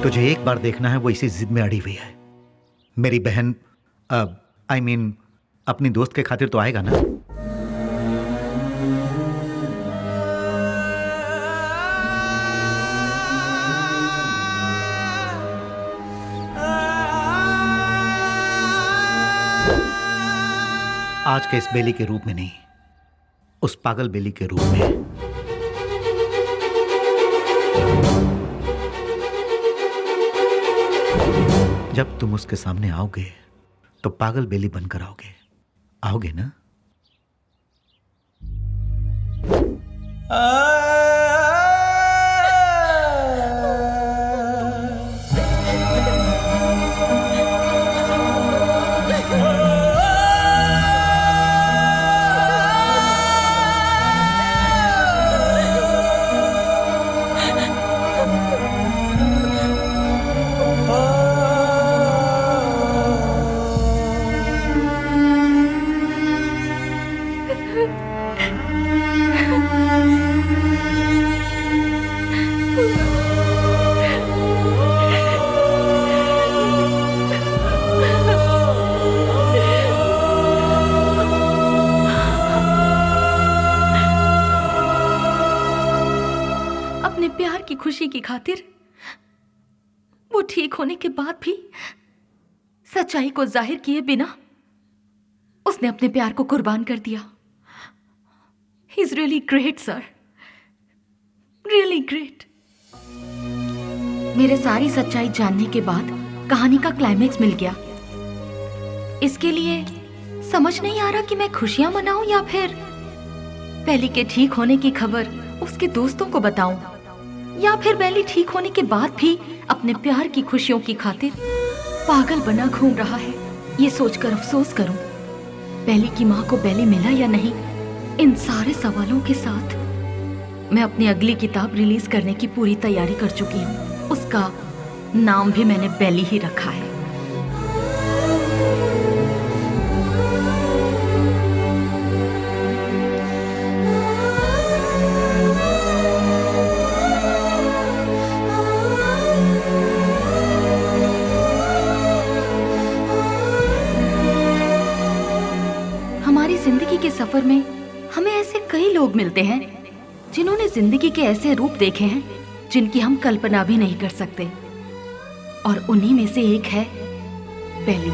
तुझे एक बार देखना है, वो इसी जिद में अड़ी हुई है। मेरी बहन I mean, अपनी दोस्त के खातिर तो आएगा ना। आज के इस बेली के रूप में नहीं, उस पागल बेली के रूप में। जब तुम उसके सामने आओगे तो पागल बेली बनकर आओगे ना? प्यार की खुशी की खातिर वो ठीक होने के बाद भी सच्चाई को जाहिर किए बिना उसने अपने प्यार को कुर्बान कर दिया। He is really great sir, really great. मेरे सारी सच्चाई जानने के बाद कहानी का क्लाइमेक्स मिल गया। इसके लिए समझ नहीं आ रहा कि मैं खुशियां मनाऊं या फिर बेली के ठीक होने की खबर उसके दोस्तों को बताऊं, या फिर बेली ठीक होने के बाद भी अपने प्यार की खुशियों की खातिर पागल बना घूम रहा है, ये सोचकर अफसोस करूं। बेली की माँ को बेली मिला या नहीं, इन सारे सवालों के साथ मैं अपनी अगली किताब रिलीज करने की पूरी तैयारी कर चुकी हूँ। उसका नाम भी मैंने बेली ही रखा है। हमारी जिंदगी के सफर में हमें ऐसे कई लोग मिलते हैं जिन्होंने जिंदगी के ऐसे रूप देखे हैं जिनकी हम कल्पना भी नहीं कर सकते, और उन्हीं में से एक है बेली।